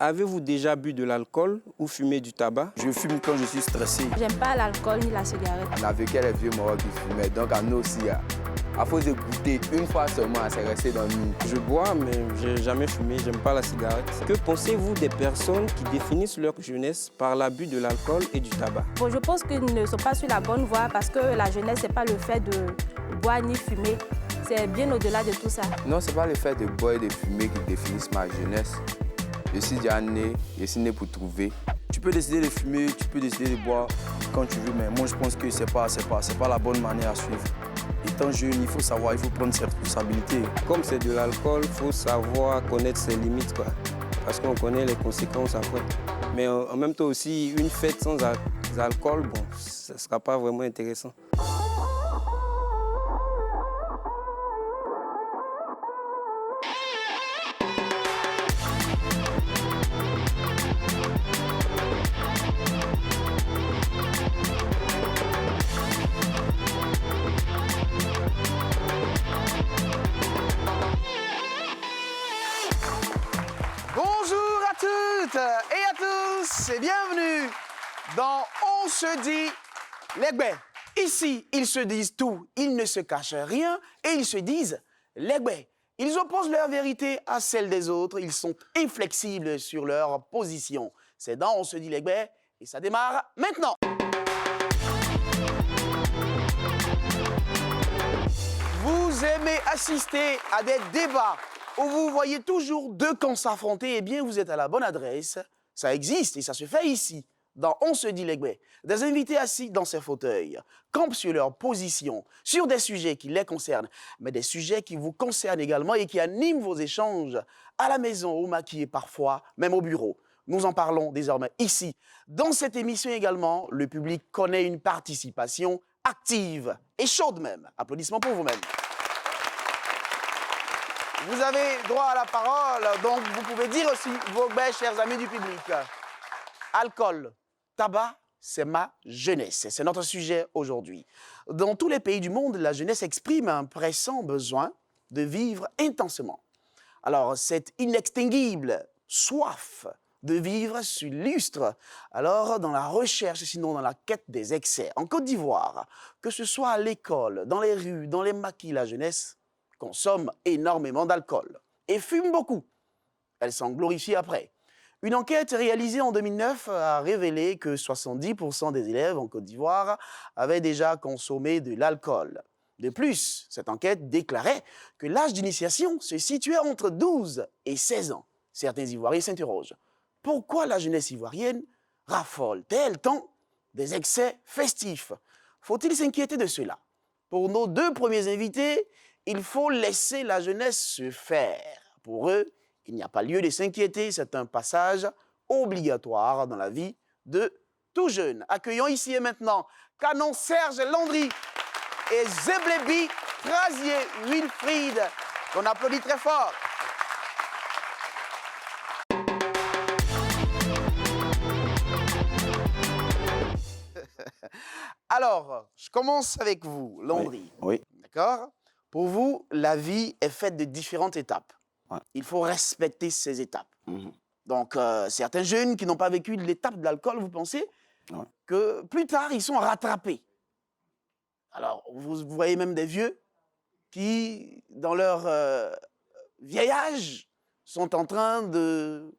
Avez-vous déjà bu de l'alcool ou fumé du tabac? Je fume quand je suis stressé. J'aime pas l'alcool ni la cigarette. On a vécu les vieux Maroc qui fumaient, donc à nous aussi, à force de goûter une fois seulement, c'est resté dans nous. Je bois, mais je n'ai jamais fumé, j'aime pas la cigarette. Que pensez-vous des personnes qui définissent leur jeunesse par l'abus de l'alcool et du tabac? Bon, je pense qu'ils ne sont pas sur la bonne voie parce que la jeunesse, c'est pas le fait de boire ni fumer. C'est bien au-delà de tout ça. Non, c'est pas le fait de boire et de fumer qui définissent ma jeunesse. Je suis déjà né, je suis né pour trouver. Tu peux décider de fumer, tu peux décider de boire quand tu veux, mais moi je pense que c'est pas la bonne manière à suivre. Étant jeune, il faut savoir, il faut prendre ses responsabilités. Comme c'est de l'alcool, il faut savoir connaître ses limites, quoi. Parce qu'on connaît les conséquences après. Mais en même temps aussi, une fête sans alcool, bon, ça ne sera pas vraiment intéressant. Bonjour à toutes et à tous et bienvenue dans On se dit l'Egbé. Ici, ils se disent tout, ils ne se cachent rien et ils se disent l'Egbé. Ils opposent leur vérité à celle des autres, ils sont inflexibles sur leur position. C'est dans On se dit l'Egbé et ça démarre maintenant. Vous aimez assister à des débats où vous voyez toujours deux camps s'affronter, eh bien, vous êtes à la bonne adresse. Ça existe et ça se fait ici, dans On se dit l'Egbé. Des invités assis dans ces fauteuils campent sur leur position, sur des sujets qui les concernent, mais des sujets qui vous concernent également et qui animent vos échanges à la maison, au maquis et parfois même au bureau. Nous en parlons désormais ici. Dans cette émission également, le public connaît une participation active et chaude même. Applaudissements pour vous-même. Vous avez droit à la parole, donc vous pouvez dire aussi vos baies, chers amis du public. Alcool, tabac, c'est ma jeunesse. C'est notre sujet aujourd'hui. Dans tous les pays du monde, la jeunesse exprime un pressant besoin de vivre intensément. Alors, cette inextinguible soif de vivre s'illustre alors dans la recherche, sinon dans la quête des excès. En Côte d'Ivoire, que ce soit à l'école, dans les rues, dans les maquis, la jeunesse consomme énormément d'alcool et fume beaucoup. Elle s'en glorifie après. Une enquête réalisée en 2009 a révélé que 70% des élèves en Côte d'Ivoire avaient déjà consommé de l'alcool. De plus, cette enquête déclarait que l'âge d'initiation se situait entre 12 et 16 ans. Certains Ivoiriens s'interrogent. Pourquoi la jeunesse ivoirienne raffole-t-elle tant des excès festifs? Faut-il s'inquiéter de cela? Pour nos deux premiers invités, il faut laisser la jeunesse se faire. Pour eux, il n'y a pas lieu de s'inquiéter, c'est un passage obligatoire dans la vie de tout jeune. Accueillons ici et maintenant Canon Serge Landry et Zeblebi Frazier Wilfried, qu'on applaudit très fort. Alors, je commence avec vous, Landry. Oui. D'accord? Pour vous, la vie est faite de différentes étapes. Ouais. Il faut respecter ces étapes. Donc, certains jeunes qui n'ont pas vécu l'étape de l'alcool, vous pensez que plus tard, ils sont rattrapés. Alors, vous voyez même des vieux qui, dans leur vieil âge, sont en train de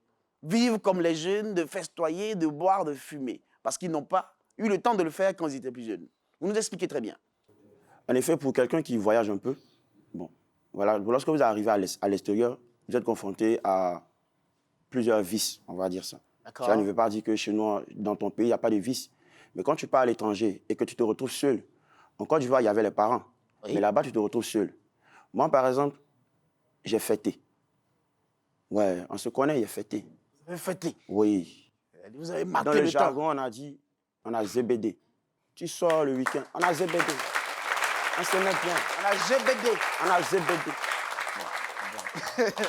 vivre comme les jeunes, de festoyer, de boire, de fumer, parce qu'ils n'ont pas eu le temps de le faire quand ils étaient plus jeunes. Vous nous expliquez très bien. En effet, pour quelqu'un qui voyage un peu, bon, voilà, lorsque vous arrivez à l'extérieur, vous êtes confronté à plusieurs vices, on va dire ça. Ça ne veut pas dire que chez nous, dans ton pays, il n'y a pas de vices. Mais quand tu pars à l'étranger et que tu te retrouves seul, en Côte d'Ivoire, il y avait les parents. Oui. Mais là-bas, tu te retrouves seul. Moi, par exemple, j'ai fêté. Ouais, on se connaît, j'ai fêté. Vous avez fêté? Oui. Vous avez marqué dans le temps. jargon, on a dit, on a ZBD. Tu sors le week-end, on a ZBD. On se met bien. On a GBD. On a ZBD.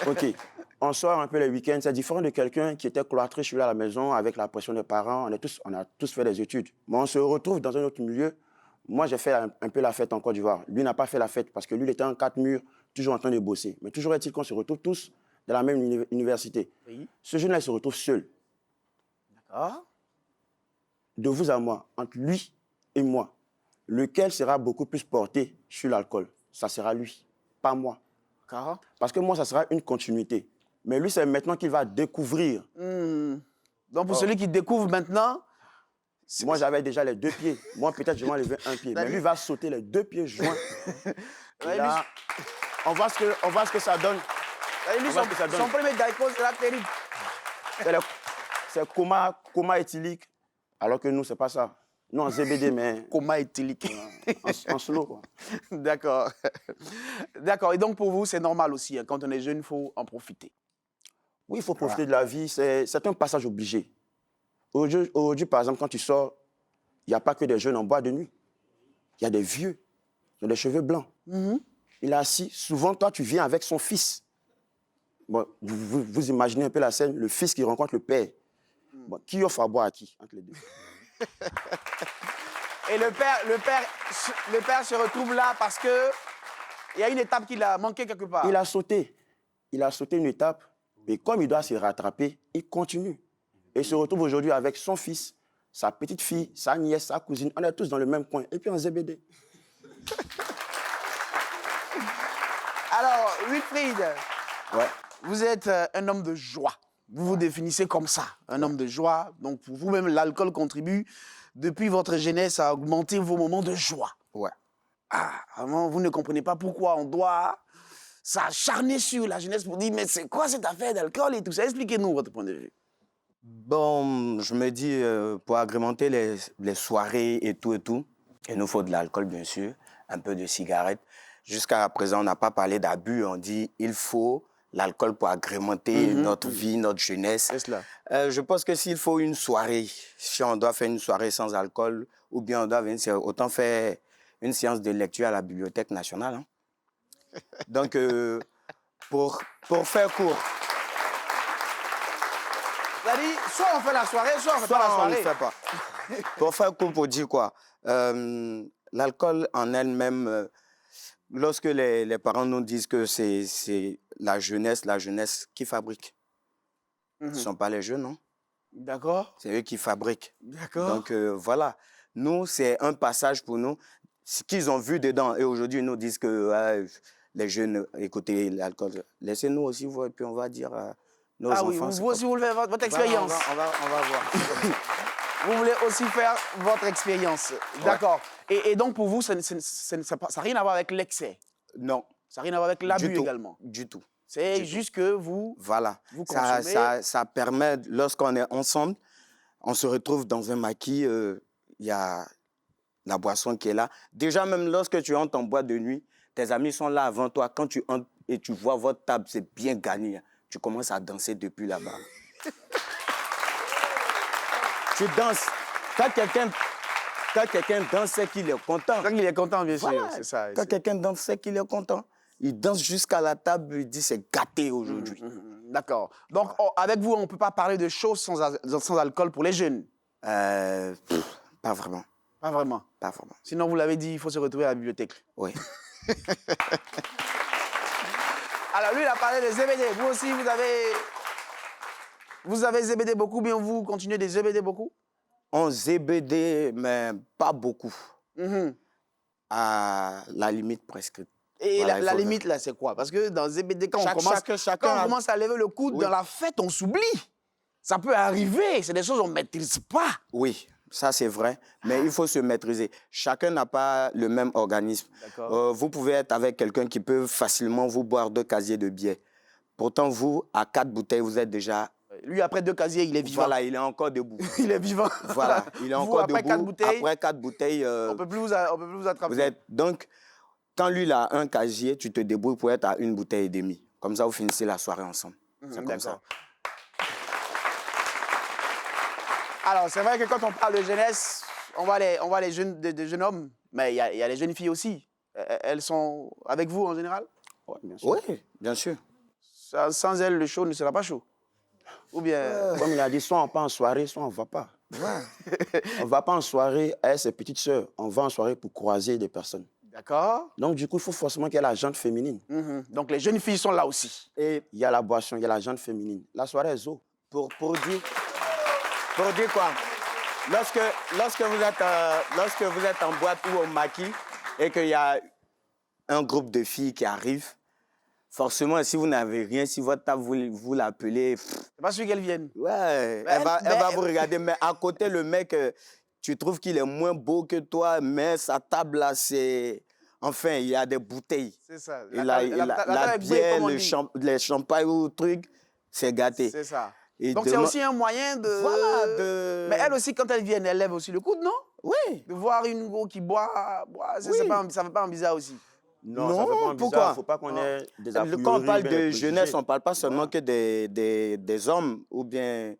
OK. On sort un peu les week-ends. C'est différent de quelqu'un qui était cloîtré chez lui à la maison avec la pression des parents. On a tous fait des études. Mais on se retrouve dans un autre milieu. Moi, j'ai fait un peu la fête en Côte d'Ivoire. Lui n'a pas fait la fête parce que lui, il était en 4 murs, toujours en train de bosser. Mais toujours est-il qu'on se retrouve tous dans la même université. Oui. Ce jeune-là, il se retrouve seul. D'accord. De vous à moi, entre lui et moi, lequel sera beaucoup plus porté sur l'alcool? Ça sera lui, pas moi. D'accord. Parce que moi, ça sera une continuité. Mais lui, c'est maintenant qu'il va découvrir. Donc, pour celui qui découvre maintenant... Moi, j'avais déjà les 2 pieds. Moi, peut-être, je vais enlever un pied. Mais lui va sauter les 2 pieds joints. Ouais, Là, on voit ce que ça donne. lui, son premier daiko sera terrible. C'est coma éthylique. Alors que nous, c'est pas ça. Nous, en ZBD, mais Coma éthylique. en slow, quoi. D'accord. D'accord. Et donc, pour vous, c'est normal aussi. Hein, quand on est jeune, il faut en profiter. Oui, il faut profiter de la vie. C'est un passage obligé. Aujourd'hui, par exemple, quand tu sors, il n'y a pas que des jeunes en boîte de nuit. Il y a des vieux. Ils ont des cheveux blancs. Il est assis. Souvent, toi, tu viens avec son fils. Bon, vous imaginez un peu la scène, le fils qui rencontre le père. Bon, qui offre à boire à qui entre les deux? Et le père se retrouve là parce que il y a une étape qu'il a manqué quelque part. Il a sauté. Il a sauté une étape. Et comme il doit se rattraper, il continue. Et il se retrouve aujourd'hui avec son fils, sa petite fille, sa nièce, sa cousine. On est tous dans le même coin. Et puis en ZBD. Alors, Wilfried, Ouais. vous êtes un homme de joie. Vous vous définissez comme ça, un homme de joie. Donc, pour vous-même, l'alcool contribue, depuis votre jeunesse, à augmenter vos moments de joie. Ouais. Ah, vraiment, vous ne comprenez pas pourquoi on doit s'acharner sur la jeunesse pour dire, mais c'est quoi cette affaire d'alcool et tout ça? Expliquez-nous votre point de vue. Bon, je me dis, pour agrémenter les soirées et tout, il nous faut de l'alcool, bien sûr, un peu de cigarettes. Jusqu'à présent, on n'a pas parlé d'abus. On dit il faut l'alcool pour agrémenter notre vie, notre jeunesse. C'est cela. Je pense que s'il faut une soirée, si on doit faire une soirée sans alcool, ou bien on doit venir, autant faire une séance de lecture à la Bibliothèque nationale. Hein. Donc, pour faire court. C'est-à-dire, soit on fait la soirée, soit on ne fait pas la On soirée. ne fait pas. Pour faire court, pour dire quoi, l'alcool en elle-même, lorsque les parents nous disent que c'est la jeunesse qui fabrique. Ce ne sont pas les jeunes, non? D'accord. C'est eux qui fabriquent. D'accord. Donc voilà, nous, c'est un passage pour nous. Ce qu'ils ont vu dedans, et aujourd'hui, ils nous disent que les jeunes, écoutez l'alcool. Laissez-nous aussi voir, et puis on va dire à nos enfants. Oui, vous aussi, vous voulez faire votre expérience. On va voir. Vous voulez aussi faire votre expérience. D'accord. Et donc, pour vous, ça n'a rien à voir avec l'excès. Non. Ça n'a rien à voir avec l'abus également. Du tout. C'est juste que vous, voilà. vous consommez. Ça permet, lorsqu'on est ensemble, on se retrouve dans un maquis, il y a la boisson qui est là. Déjà, même lorsque tu entres en boîte de nuit, tes amis sont là avant toi. Quand tu entres et tu vois votre table, c'est bien gagné. Tu commences à danser depuis là-bas. Tu danses. Quand quelqu'un danse, c'est qu'il est content. Quand il est content, bien sûr, Voilà. c'est ça. Quand quelqu'un danse, c'est qu'il est content. Il danse jusqu'à la table, il dit c'est gâté aujourd'hui. D'accord. Donc, avec vous, on ne peut pas parler de choses sans alcool pour les jeunes. Pas vraiment. Pas vraiment. Pas vraiment. Sinon, vous l'avez dit, il faut se retrouver à la bibliothèque. Oui. Alors, lui, il a parlé de ZBD. Vous aussi, vous avez ZBD beaucoup, bien vous continuez de ZBD beaucoup? On ZBD, mais pas beaucoup. À la limite presque. Et Voilà, la limite, là, c'est quoi? Parce que dans ZBD, quand on commence à lever le coude dans la fête, on s'oublie. Ça peut arriver. C'est des choses qu'on ne maîtrise pas. Oui, ça c'est vrai. Mais il faut se maîtriser. Chacun n'a pas le même organisme. Vous pouvez être avec quelqu'un qui peut facilement vous boire 2 casiers de bière. Pourtant, vous, à 4 bouteilles, vous êtes déjà... Lui, après 2 casiers, il est vivant. Voilà, il est encore debout. Il est vivant. Voilà, il est encore après debout. 4 bouteilles, Après 4 bouteilles... on ne peut plus vous attraper. Vous êtes... Donc, quand lui, il a un casier, tu te débrouilles pour être à 1 bouteille et demie. Comme ça, vous finissez la soirée ensemble. C'est comme ça. Alors, c'est vrai que quand on parle de jeunesse, on voit les jeunes hommes, mais il y a les jeunes filles aussi. Elles sont avec vous en général? Ouais, bien sûr. Oui, bien sûr. Sans elles, le show ne sera pas chaud. Ou bien... Comme il a dit, soit on part en soirée, soit on ne va pas. Ouais. On ne va pas en soirée avec ses petites sœurs. On va en soirée pour croiser des personnes. D'accord. Donc, du coup, il faut forcément qu'il y ait la jante féminine. Donc, les jeunes filles sont là aussi. Et il y a la boisson, il y a la jante féminine. La soirée est zo. Pour dire quoi? Lorsque vous êtes en boîte ou au maquis et qu'il y a un groupe de filles qui arrive, forcément, si vous n'avez rien, si votre table, vous l'appelez... C'est pas celui qu'elles viennent. Ouais, elle va vous regarder. Mais à côté, le mec, tu trouves qu'il est moins beau que toi, mais sa table, là, c'est... Enfin, il y a des bouteilles. C'est ça. La bière, les champagnes ou trucs, c'est gâté. C'est ça. Et donc, c'est aussi un moyen de... Voilà, Mais elle aussi, quand elle vient, elle lève aussi le coude, non? Oui. De voir une go qui boit, ça ne fait pas un bizarre aussi. Non, ça fait pas un pourquoi? bizarre. Faut pas qu'on ait des a priori Quand on parle bien de préjugés. jeunesse, on ne parle pas seulement que des hommes ou bien...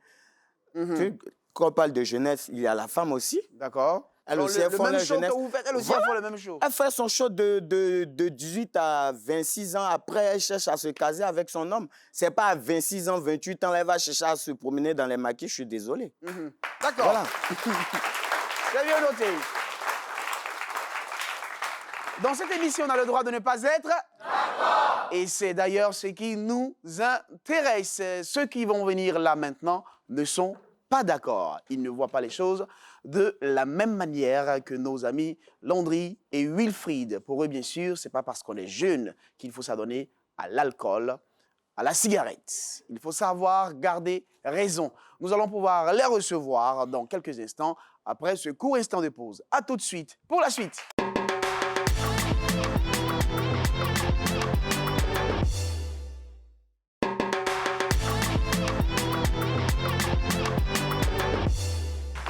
Quand on parle de jeunesse, il y a la femme aussi. D'accord. Elle aussi, elle font le la même show jeunesse. que vous faites, elle aussi, elle fait le même show. Elle fait son show de 18 à 26 ans. Après, elle cherche à se caser avec son homme. Ce n'est pas à 26 ans, 28 ans, elle va chercher à se promener dans les maquis. Je suis désolé. D'accord. Voilà. Très bien noté. Dans cette émission, on a le droit de ne pas être d'accord. Et c'est d'ailleurs ce qui nous intéresse. Ceux qui vont venir là maintenant ne sont pas d'accord. Ils ne voient pas les choses de la même manière que nos amis Landry et Wilfried. Pour eux, bien sûr, ce n'est pas parce qu'on est jeune qu'il faut s'adonner à l'alcool, à la cigarette. Il faut savoir garder raison. Nous allons pouvoir les recevoir dans quelques instants après ce court instant de pause. A tout de suite pour la suite.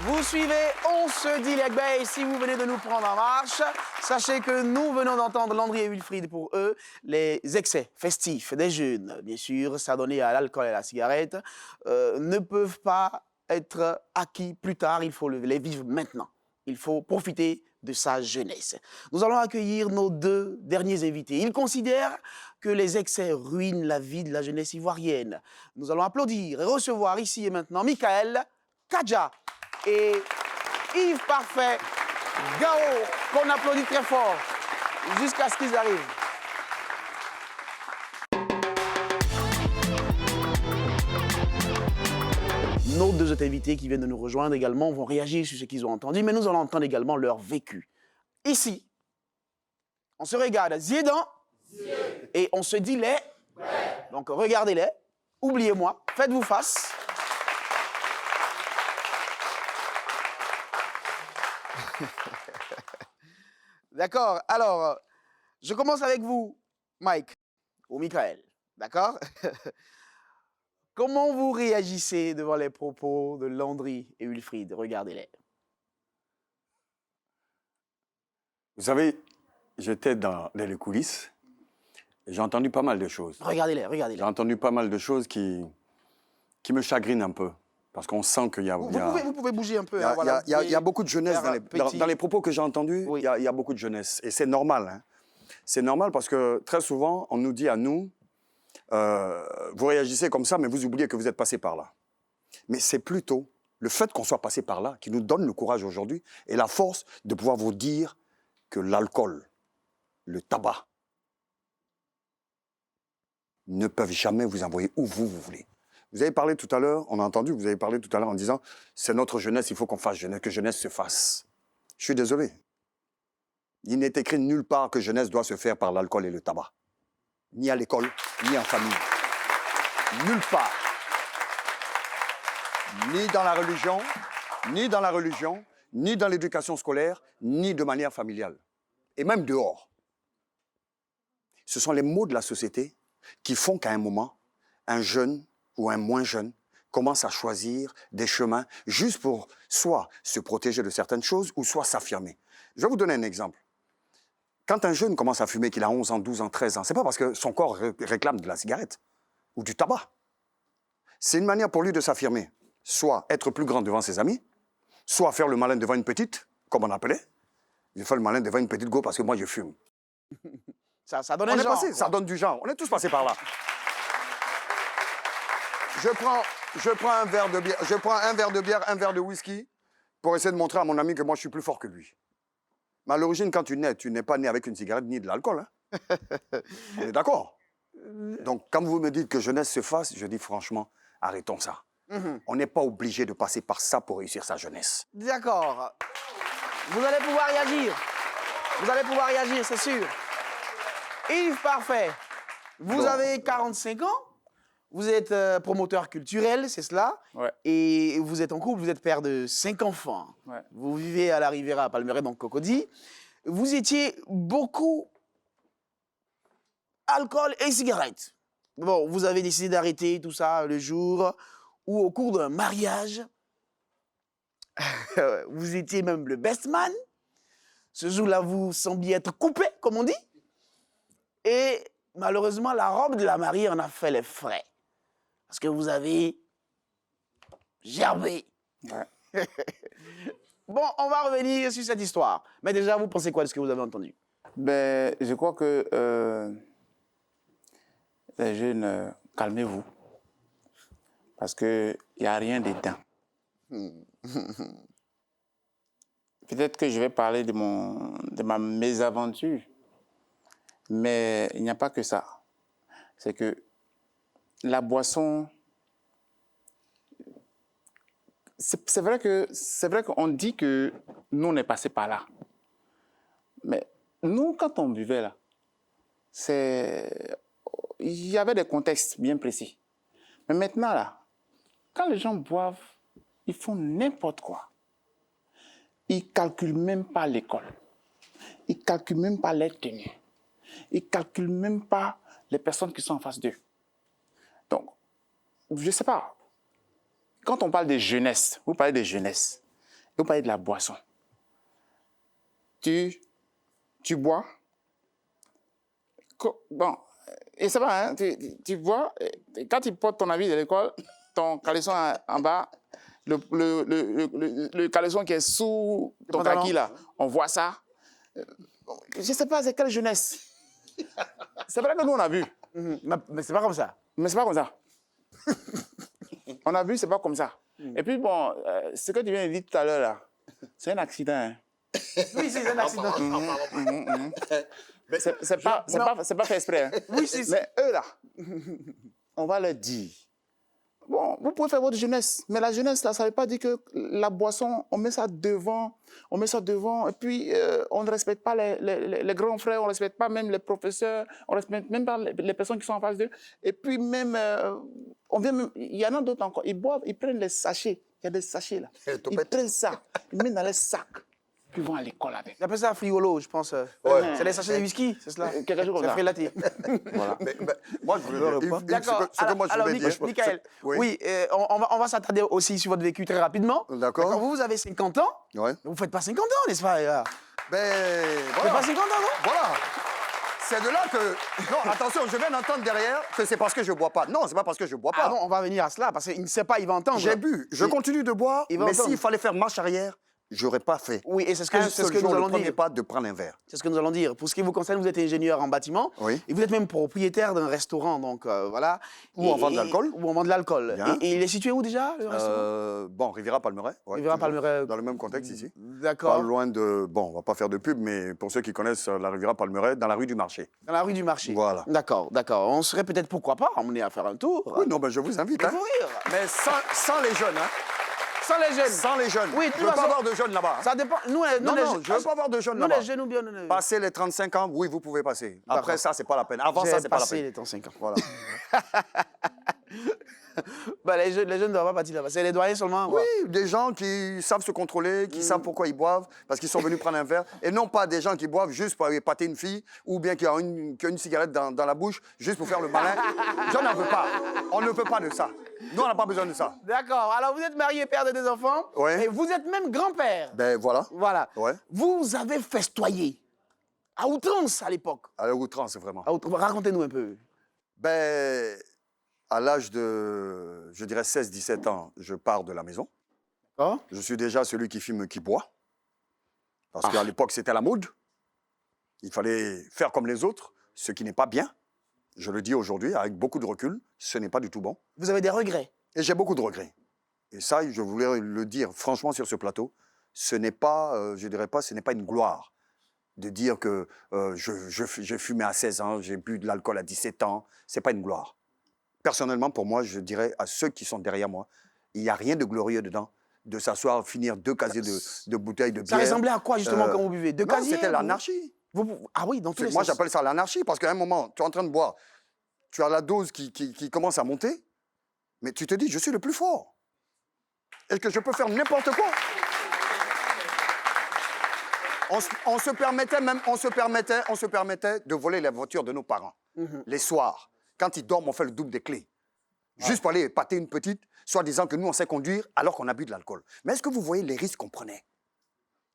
Vous suivez On se dit les gars, et si vous venez de nous prendre en marche, sachez que nous venons d'entendre Landry et Wilfried. Pour eux, les excès festifs des jeunes, bien sûr, s'adonner à l'alcool et à la cigarette, ne peuvent pas être acquis plus tard. Il faut les vivre maintenant. Il faut profiter de sa jeunesse. Nous allons accueillir nos deux derniers invités. Ils considèrent que les excès ruinent la vie de la jeunesse ivoirienne. Nous allons applaudir et recevoir ici et maintenant Michael, Kadja et Yves Parfait, Gao, qu'on applaudit très fort jusqu'à ce qu'ils arrivent. Nos deux autres invités qui viennent de nous rejoindre également vont réagir sur ce qu'ils ont entendu, mais nous allons entendre également leur vécu. Ici, on se regarde Ziedan et on se dit les. Donc regardez-les, oubliez-moi, faites-vous face. D'accord, alors, je commence avec vous, Mike, ou Michael, d'accord? Comment vous réagissez devant les propos de Landry et Wilfried? Regardez-les. Vous savez, j'étais dans les coulisses et j'ai entendu pas mal de choses. Regardez-les, regardez-les. J'ai entendu pas mal de choses qui me chagrinent un peu. Parce qu'on sent qu'il y a... Vous pouvez bouger un peu. Il y a beaucoup de jeunesse dans les propos que j'ai entendus. Oui. Il y a beaucoup de jeunesse. Et c'est normal. Hein. C'est normal parce que très souvent, on nous dit à nous, vous réagissez comme ça, mais vous oubliez que vous êtes passé par là. Mais c'est plutôt le fait qu'on soit passé par là qui nous donne le courage aujourd'hui et la force de pouvoir vous dire que l'alcool, le tabac, ne peuvent jamais vous envoyer où vous voulez. Vous avez parlé tout à l'heure, on a entendu, vous avez parlé tout à l'heure en disant « c'est notre jeunesse, il faut qu'on fasse jeunesse, que jeunesse se fasse ». Je suis désolé. Il n'est écrit nulle part que jeunesse doit se faire par l'alcool et le tabac. Ni à l'école, ni en famille. Nulle part. Ni dans la religion, ni dans l'éducation scolaire, ni de manière familiale. Et même dehors. Ce sont les maux de la société qui font qu'à un moment, un jeune ou un moins jeune commence à choisir des chemins juste pour soit se protéger de certaines choses ou soit s'affirmer. Je vais vous donner un exemple. Quand un jeune commence à fumer, qu'il a 11 ans, 12 ans, 13 ans, ce n'est pas parce que son corps réclame de la cigarette ou du tabac. C'est une manière pour lui de s'affirmer. Soit être plus grand devant ses amis, soit faire le malin devant une petite, comme on appelait. Je fais le malin devant une petite go parce que moi je fume. Ça donne un genre. Ça donne du genre. On est tous passés par là. Je prends un verre de bière, un verre de whisky pour essayer de montrer à mon ami que moi je suis plus fort que lui. Mais à l'origine, quand tu n'es pas né avec une cigarette ni de l'alcool. Hein. On est d'accord. Donc, quand vous me dites que jeunesse se fasse, je dis franchement, arrêtons ça. On n'est pas obligé de passer par ça pour réussir sa jeunesse. D'accord. Vous allez pouvoir réagir. Vous allez pouvoir réagir, c'est sûr. Yves Parfait, vous avez 45 ans. Vous êtes promoteur culturel, c'est cela. Ouais. Et vous êtes en couple, vous êtes père de 5 enfants. Ouais. Vous vivez à la Riviera, à Palmeraie, donc Cocody. Vous étiez beaucoup alcool et cigarettes. Bon, vous avez décidé d'arrêter tout ça le jour où, au cours d'un mariage, vous étiez même le best man. Ce jour-là, vous sembliez être coupé, comme on dit. Et malheureusement, la robe de la mariée en a fait les frais. Parce que vous avez gerbé. Ouais. Bon, on va revenir sur cette histoire. Mais déjà, vous pensez quoi de ce que vous avez entendu? Ben, je crois que les jeunes, calmez-vous. Parce qu'il n'y a rien dedans. Peut-être que je vais parler de ma mésaventure. Mais il n'y a pas que ça. C'est que la boisson... C'est vrai qu'on dit que nous, on est passé par là. Mais nous, quand on buvait là, il y avait des contextes bien précis. Mais maintenant là, quand les gens boivent, ils font n'importe quoi. Ils ne calculent même pas l'école. Ils ne calculent même pas les tenues. Ils ne calculent même pas les personnes qui sont en face d'eux. Donc, je ne sais pas. Quand on parle de jeunesse, vous parlez de jeunesse, vous parlez de la boisson. Tu bois. Bon, et ça va, hein, tu bois. Et quand tu portes ton habit de l'école, ton caleçon en bas, le caleçon qui est sous ton kaki là, on voit ça. Je ne sais pas, c'est quelle jeunesse. C'est vrai que nous, on a vu. Mais c'est pas comme ça. Mais c'est pas comme ça. On a vu, c'est pas comme ça. Et puis bon, ce que tu viens de dire tout à l'heure là, c'est un accident. Hein. Oui, c'est un accident. C'est pas fait exprès. Hein. Oui, c'est ça. Mais eux là, on va leur dire. Bon, vous pouvez faire votre jeunesse, mais la jeunesse là, ça veut pas dire que la boisson, on met ça devant, et puis on ne respecte pas les grands frères, on ne respecte pas même les professeurs, on ne respecte même pas les personnes qui sont en face d'eux. Et puis même, il y en a d'autres encore, ils boivent, ils prennent les sachets, il y a des sachets là, ils prennent ça, ils mettent dans les sacs, puis ils vont à l'école avec. Ils appellent ça frigolo, je pense. Ouais. C'est les sachets de whisky, c'est cela? Quelque chose comme ça. C'est frélaté. Voilà. Mais, moi, je voulais dire, Yves, D'accord. ce que moi je voulais dire. Michael, oui, on va s'attarder aussi sur votre vécu très rapidement. D'accord. Vous avez 50 ans. Ouais. Vous ne faites pas 50 ans, n'est-ce pas? Ben, Vous ne voilà. faites pas 50 ans, non? Voilà. C'est de là que... Non, attention, je viens d'entendre derrière que c'est parce que je ne bois pas. Non, c'est pas parce que je ne bois pas. Ah non, on va venir à cela, parce qu'il ne sait pas, il va entendre. J'ai bu, je continue de boire, Il va mais entendre. s'il fallait faire marche arrière, je n'aurais pas fait. Oui, et c'est ce que, Un c'est ce seul que jour, nous le allons premier dire. pas de prendre un verre. C'est ce que nous allons dire. Pour ce qui vous concerne, vous êtes ingénieur en bâtiment. Oui. Et vous êtes même propriétaire d'un restaurant, donc voilà. Où on vend de l'alcool. Où on vend de l'alcool. Bien. Et il est situé où déjà, le restaurant? Bon, Riviera Palmeraie. Ouais, Riviera toujours. Palmeraie. Dans le même contexte ici. D'accord. Pas loin de... Bon, on va pas faire de pub, mais pour ceux qui connaissent la Riviera Palmeraie, dans la rue du Marché. Dans la rue du Marché. Voilà. D'accord, d'accord. On serait peut-être, pourquoi pas, emmené à faire un tour. Oui, non, ben je vous invite. Hein. Découvrir. Mais sans les jeunes, hein. Sans les jeunes. Sans les jeunes. Oui, de je toute ne veux pas façon, avoir de jeunes là-bas. Hein. Ça dépend. Nous, Non, les non, jeunes- je ne veux pas avoir de jeunes nous, là-bas. les jeunes ou bien... nous, Passer les 35 ans, oui, vous pouvez passer. Après D'accord. ça, c'est pas la peine. Avant ça, J'ai c'est pas la passé peine. les temps 5 ans. Voilà. Bah, les jeunes ne doivent pas partir là-bas. C'est les doyens seulement. Oui, des gens qui savent se contrôler, qui savent pourquoi ils boivent, parce qu'ils sont venus prendre un verre, et non pas des gens qui boivent juste pour épater une fille, ou bien qui ont une cigarette dans la bouche, juste pour faire le malin. Je n'en veux pas. On ne veut pas de ça. Nous, on n'a pas besoin de ça. D'accord. Alors, vous êtes marié, père de 2 enfants. Ouais. Et vous êtes même grand-père. Ben voilà. Voilà. Ouais. Vous avez festoyé à outrance à l'époque. À l'outrance, vraiment. Racontez-nous un peu. Ben, à l'âge de, je dirais, 16-17 ans, je pars de la maison. D'accord. Je suis déjà celui qui fume, qui boit. Parce qu'à l'époque, c'était la mode. Il fallait faire comme les autres, ce qui n'est pas bien. Je le dis aujourd'hui, avec beaucoup de recul, ce n'est pas du tout bon. Vous avez des regrets. Et j'ai beaucoup de regrets. Et ça, je voulais le dire franchement sur ce plateau, ce n'est pas, je dirais pas, ce n'est pas une gloire. de dire que j'ai fumé à 16 ans, j'ai bu de l'alcool à 17 ans. Ce n'est pas une gloire. Personnellement, pour moi, je dirais à ceux qui sont derrière moi, il n'y a rien de glorieux dedans. De s'asseoir, finir 2 casiers de bouteilles de bière. Ça ressemblait à quoi, justement, quand vous buvez? 2 casiers? C'était l'anarchie. Ah oui, dans tous les Moi, sens. j'appelle ça l'anarchie, parce qu'à un moment, tu es en train de boire, tu as la dose qui commence à monter, mais tu te dis, je suis le plus fort. Et que je peux faire n'importe quoi. On se permettait de voler les voitures de nos parents. Les soirs, quand ils dorment, on fait le double des clés. Juste pour aller épater une petite, soit disant que nous, on sait conduire alors qu'on a bu de l'alcool. Mais est-ce que vous voyez les risques qu'on prenait?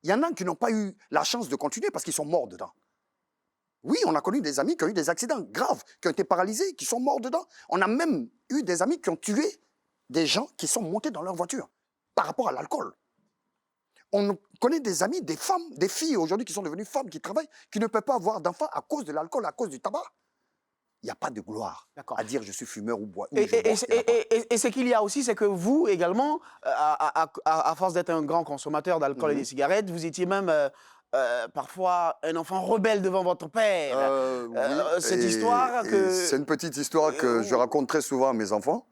Il y en a qui n'ont pas eu la chance de continuer parce qu'ils sont morts dedans. Oui, on a connu des amis qui ont eu des accidents graves, qui ont été paralysés, qui sont morts dedans. On a même eu des amis qui ont tué des gens qui sont montés dans leur voiture par rapport à l'alcool. On connaît des amis, des femmes, des filles aujourd'hui qui sont devenues femmes, qui travaillent, qui ne peuvent pas avoir d'enfants à cause de l'alcool, à cause du tabac. Il n'y a pas de gloire à dire je suis fumeur ou bois. Et ce qu'il y a aussi, c'est que vous également, à force d'être un grand consommateur d'alcool et de cigarettes, vous étiez même parfois un enfant rebelle devant votre père. Cette histoire que... C'est une petite histoire que je raconte très souvent à mes enfants.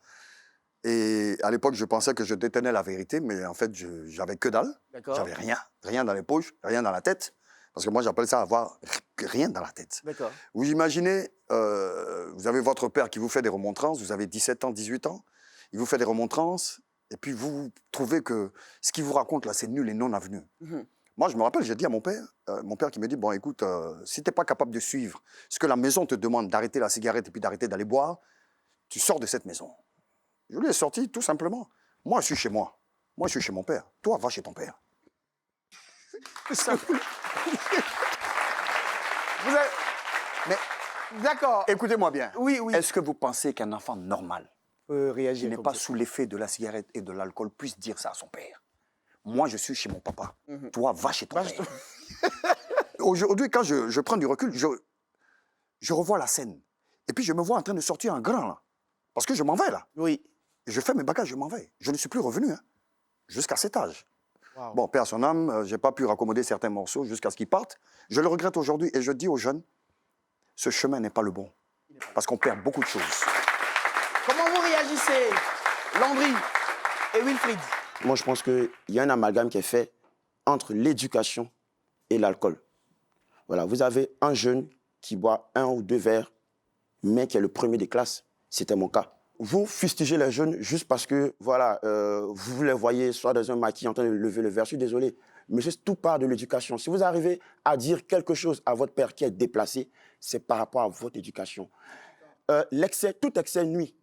Et à l'époque, je pensais que je détenais la vérité, mais en fait, j'avais que dalle. J'avais rien dans les poches, rien dans la tête. Parce que moi, j'appelle ça avoir rien dans la tête. Vous imaginez, vous avez votre père qui vous fait des remontrances, vous avez 17 ans, 18 ans, il vous fait des remontrances, et puis vous trouvez que ce qu'il vous raconte là, c'est nul et non avenu. Moi, je me rappelle, j'ai dit à mon père qui me dit, bon, écoute, si tu n'es pas capable de suivre ce que la maison te demande d'arrêter la cigarette et puis d'arrêter d'aller boire, tu sors de cette maison. Je lui ai sorti tout simplement. Moi, je suis chez moi. Moi, je suis chez mon père. Toi, va chez ton père. Mais, d'accord. Écoutez-moi bien. Oui, oui. Est-ce que vous pensez qu'un enfant normal, réagir qui n'est comme pas ça sous l'effet de la cigarette et de l'alcool, puisse dire ça à son père? Moi, je suis chez mon papa. Toi, va chez ton père. Aujourd'hui, quand je prends du recul, je revois la scène. Et puis, je me vois en train de sortir en grand, là. Parce que je m'en vais, là. Oui. Et je fais mes bagages, je m'en vais. Je ne suis plus revenu, hein, jusqu'à cet âge. Wow. Bon, paix à son âme, je n'ai pas pu raccommoder certains morceaux jusqu'à ce qu'ils partent. Je le regrette aujourd'hui et je dis aux jeunes, ce chemin n'est pas le bon. Parce qu'on perd beaucoup de choses. Comment vous réagissez, Landry et Wilfried? Moi, je pense qu'il y a un amalgame qui est fait entre l'éducation et l'alcool. Voilà, vous avez un jeune qui boit 1 ou 2 verres, mais qui est le premier des classes. C'était mon cas. Vous fustigez les jeunes juste parce que, voilà, vous les voyez soit dans un maquis en train de lever le verre. Je suis désolé, mais tout part de l'éducation. Si vous arrivez à dire quelque chose à votre père qui est déplacé, c'est par rapport à votre éducation. L'excès, tout excès nuit.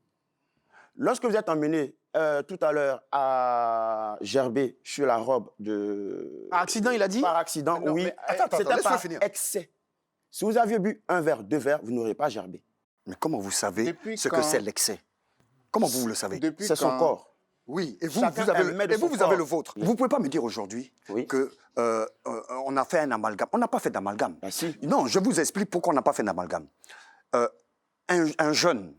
Lorsque vous êtes emmené tout à l'heure à gerber sur la robe de... Par accident, il a dit? Par accident, non, oui. C'était par excès. Si vous aviez bu 1 verre, 2 verres, vous n'aurez pas gerbé. Mais comment vous savez ce que c'est l'excès? Comment vous le savez? C'est son corps. Oui, et vous avez le vôtre. Vous ne pouvez pas me dire aujourd'hui qu'on a fait un amalgame. On n'a pas fait d'amalgame. Ben si. Non, je vous explique pourquoi on n'a pas fait d'amalgame. Un jeune,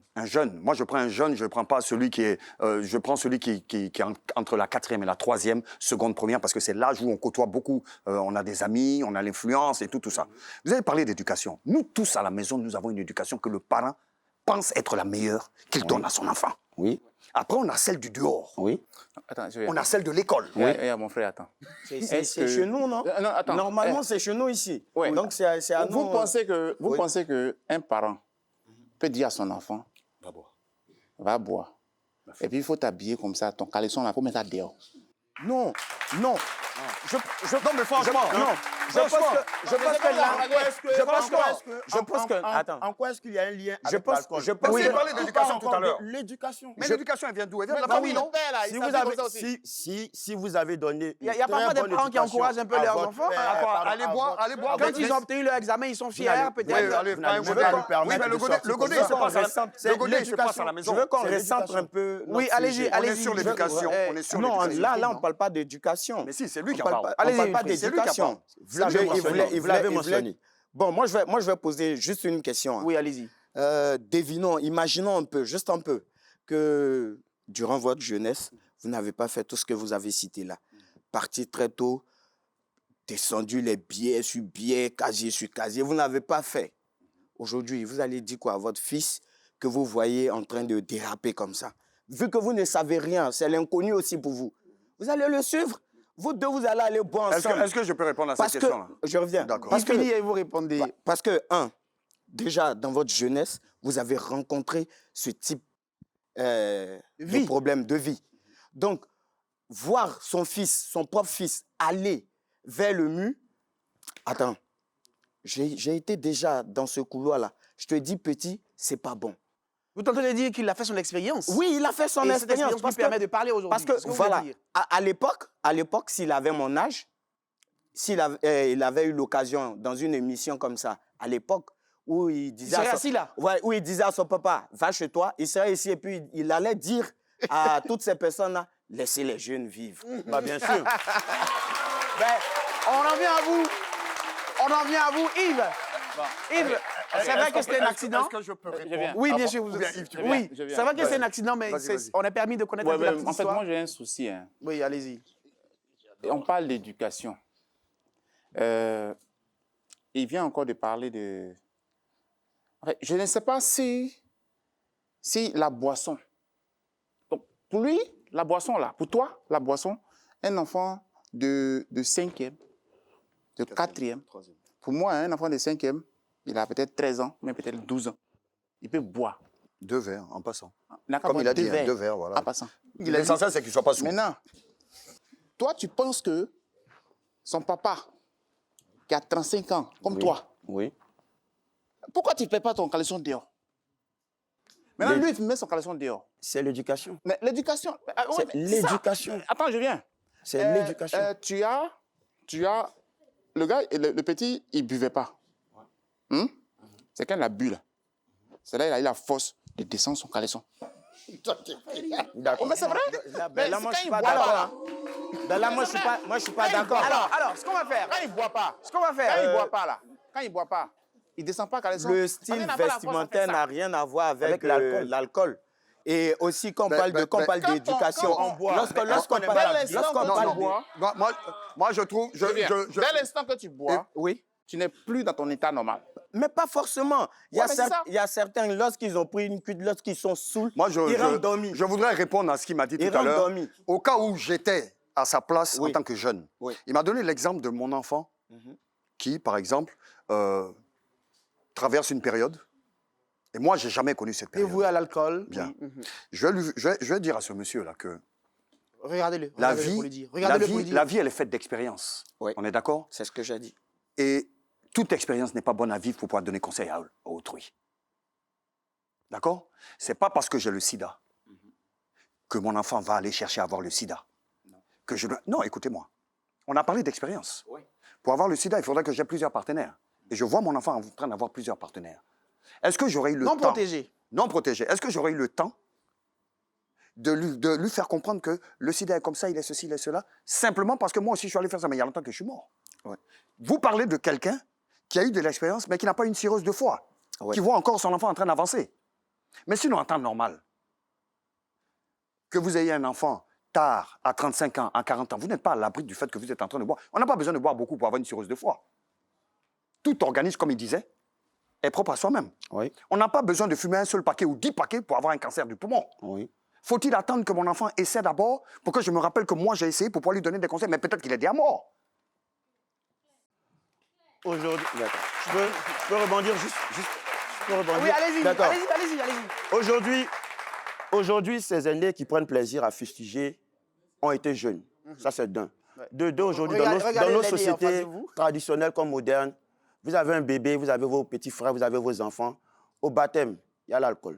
moi je prends un jeune, je ne prends pas celui qui est... je prends celui qui est entre la 4e et la 3e, seconde, première, parce que c'est l'âge où on côtoie beaucoup. On a des amis, on a l'influence et tout ça. Vous avez parlé d'éducation. Nous tous à la maison, nous avons une éducation que le parent pense être la meilleure qu'il donne à son enfant. Oui. Après, on a celle du dehors. Oui. Attends, on a celle de l'école. Oui. Mon frère, attend. C'est chez nous, non? Non, attends. Normalement, c'est chez nous ici. Ouais. Donc, c'est à nous. Vous pensez qu'un parent peut dire à son enfant, va boire. Et puis, il faut t'habiller comme ça, ton caleçon, il faut mettre ça dehors. Non. Non, mais franchement, en quoi est-ce qu'il y a un lien avec l'alcool? Vous avez parlé d'éducation tout à l'heure. L'éducation. Mais l'éducation, elle vient d'où? Elle vient de la famille, non? Si vous avez donné... Il y a parfois des parents qui encouragent un peu leurs enfants. Allez boire. Quand ils ont obtenu leur examen, ils sont fiers, peut-être. Le godet, il se passe à la maison. Je veux qu'on recentre un peu... Oui, allez-y. On est sur l'éducation. Non, là, on ne parle pas d'éducation. Mais si, c'est lui qui en parle. On ne parle pas d'éducation. Vous l'avez mentionné. Bon, moi, je vais poser juste une question. Oui, allez-y. Devinons, imaginons un peu, juste un peu, que durant votre jeunesse, vous n'avez pas fait tout ce que vous avez cité là. Parti très tôt, descendu les billets sur billets, casier sur casier. Vous n'avez pas fait. Aujourd'hui, vous allez dire quoi à votre fils que vous voyez en train de déraper comme ça? Vu que vous ne savez rien, c'est l'inconnu aussi pour vous. Vous allez le suivre. Vous deux, vous allez aller boire ensemble. Est-ce que je peux répondre à cette question-là? Je reviens. D'accord. Parce que et vous répondez. Parce que, déjà, dans votre jeunesse, vous avez rencontré ce type de problème de vie. Donc, voir son fils, son propre fils, aller vers le mur, attends, j'ai été déjà dans ce couloir-là. Je te dis, petit, c'est pas bon. Vous tentez de dire qu'il a fait son expérience? Oui, il a fait son expérience. Parce que permet de parler aujourd'hui. Parce que, voilà, à l'époque, s'il avait mon âge, s'il il avait eu l'occasion dans une émission comme ça, à l'époque, où il disait, où il disait à son papa, va chez toi, il serait ici et puis il allait dire à toutes ces personnes-là, laissez les jeunes vivre. Bah, bien sûr. Ben, on en vient à vous. On en vient à vous, Yves. Yves, c'est vrai que c'était un accident. Est-ce que je peux répondre? Oui, bien sûr. Oui, c'est vrai que c'est un accident, mais on a permis de connaître un peu la petite En fait, histoire. moi, j'ai un souci. Hein. Oui, allez-y. On parle d'éducation. Il vient encore de parler de... Je ne sais pas si la boisson... Donc, pour lui, la boisson, là, pour toi, la boisson, un enfant de 5e, de 4e, pour moi, un enfant de 5e, il a peut-être 13 ans, mais peut-être 12 ans. Il peut boire. 2 verres en passant. Comme il a dit, 2 verres, voilà. En passant. L'essentiel, c'est qu'il ne soit pas sous. Maintenant, toi, tu penses que son papa, qui a 35 ans, comme toi, pourquoi tu ne fais pas ton caleçon dehors? Maintenant, lui, il met son caleçon dehors. C'est l'éducation. Mais l'éducation... C'est l'éducation. Attends, je viens. C'est l'éducation. Tu as... Le gars, le petit, il ne buvait pas. C'est quand il a bu, là. C'est là qu'il a eu la force de descendre son caleçon. D'accord. Mais c'est vrai. Là, moi, je suis pas d'accord. Là, moi, je suis pas d'accord. Alors, ce qu'on va faire... Quand il ne boit pas. Ce qu'on va faire... Quand il ne boit pas, là. Quand il ne boit pas, il ne descend pas caleçon. Le style vestimentaire n'a rien à voir avec l'alcool. Et aussi, quand on parle d'éducation, lorsqu'on parle de boire... Moi, je trouve... Dès l'instant que tu bois, tu n'es plus dans ton état normal. Mais pas forcément. Il y a certains, lorsqu'ils ont pris une cuite, lorsqu'ils sont saouls, ils rentrent dormis. Je voudrais répondre à ce qu'il m'a dit tout à l'heure. Au cas où j'étais à sa place en tant que jeune, il m'a donné l'exemple de mon enfant qui, par exemple, traverse une période. Et moi, je n'ai jamais connu cette période. Et vous à l'alcool. Bien. Je vais dire à ce monsieur-là que regardez-le. La vie, elle est faite d'expériences. On est d'accord? C'est ce que j'ai dit. Et toute expérience n'est pas bonne à vivre pour pouvoir donner conseil à autrui. D'accord? Ce n'est pas parce que j'ai le sida que mon enfant va aller chercher à avoir le sida. Non, écoutez-moi. On a parlé d'expérience. Pour avoir le sida, il faudrait que j'ai plusieurs partenaires. Et je vois mon enfant en train d'avoir plusieurs partenaires. Est-ce que j'aurais eu le temps... Non protégé. Est-ce que j'aurais eu le temps de lui faire comprendre que le sida est comme ça, il est ceci, il est cela, simplement parce que moi aussi, je suis allé faire ça, mais il y a longtemps que je suis mort. Vous parlez de quelqu'un qui a eu de l'expérience, mais qui n'a pas une cirrhose de foie, qui voit encore son enfant en train d'avancer. Mais sinon, en temps normal, que vous ayez un enfant tard, à 35 ans, à 40 ans, vous n'êtes pas à l'abri du fait que vous êtes en train de boire. On n'a pas besoin de boire beaucoup pour avoir une cirrhose de foie. Tout organisme, comme il disait, est propre à soi-même. On n'a pas besoin de fumer un seul paquet ou 10 paquets pour avoir un cancer du poumon. Faut-il attendre que mon enfant essaie d'abord pour que je me rappelle que moi j'ai essayé pour pouvoir lui donner des conseils, mais peut-être qu'il est déjà mort. Aujourd'hui, je peux rebondir juste je peux rebondir. Oui, allez-y, D'accord. allez-y. Aujourd'hui, ces aînés qui prennent plaisir à fustiger ont été jeunes. Ça, c'est d'un. De deux, aujourd'hui, dans nos sociétés traditionnelles comme modernes, vous avez un bébé, vous avez vos petits frères, vous avez vos enfants. Au baptême, il y a l'alcool.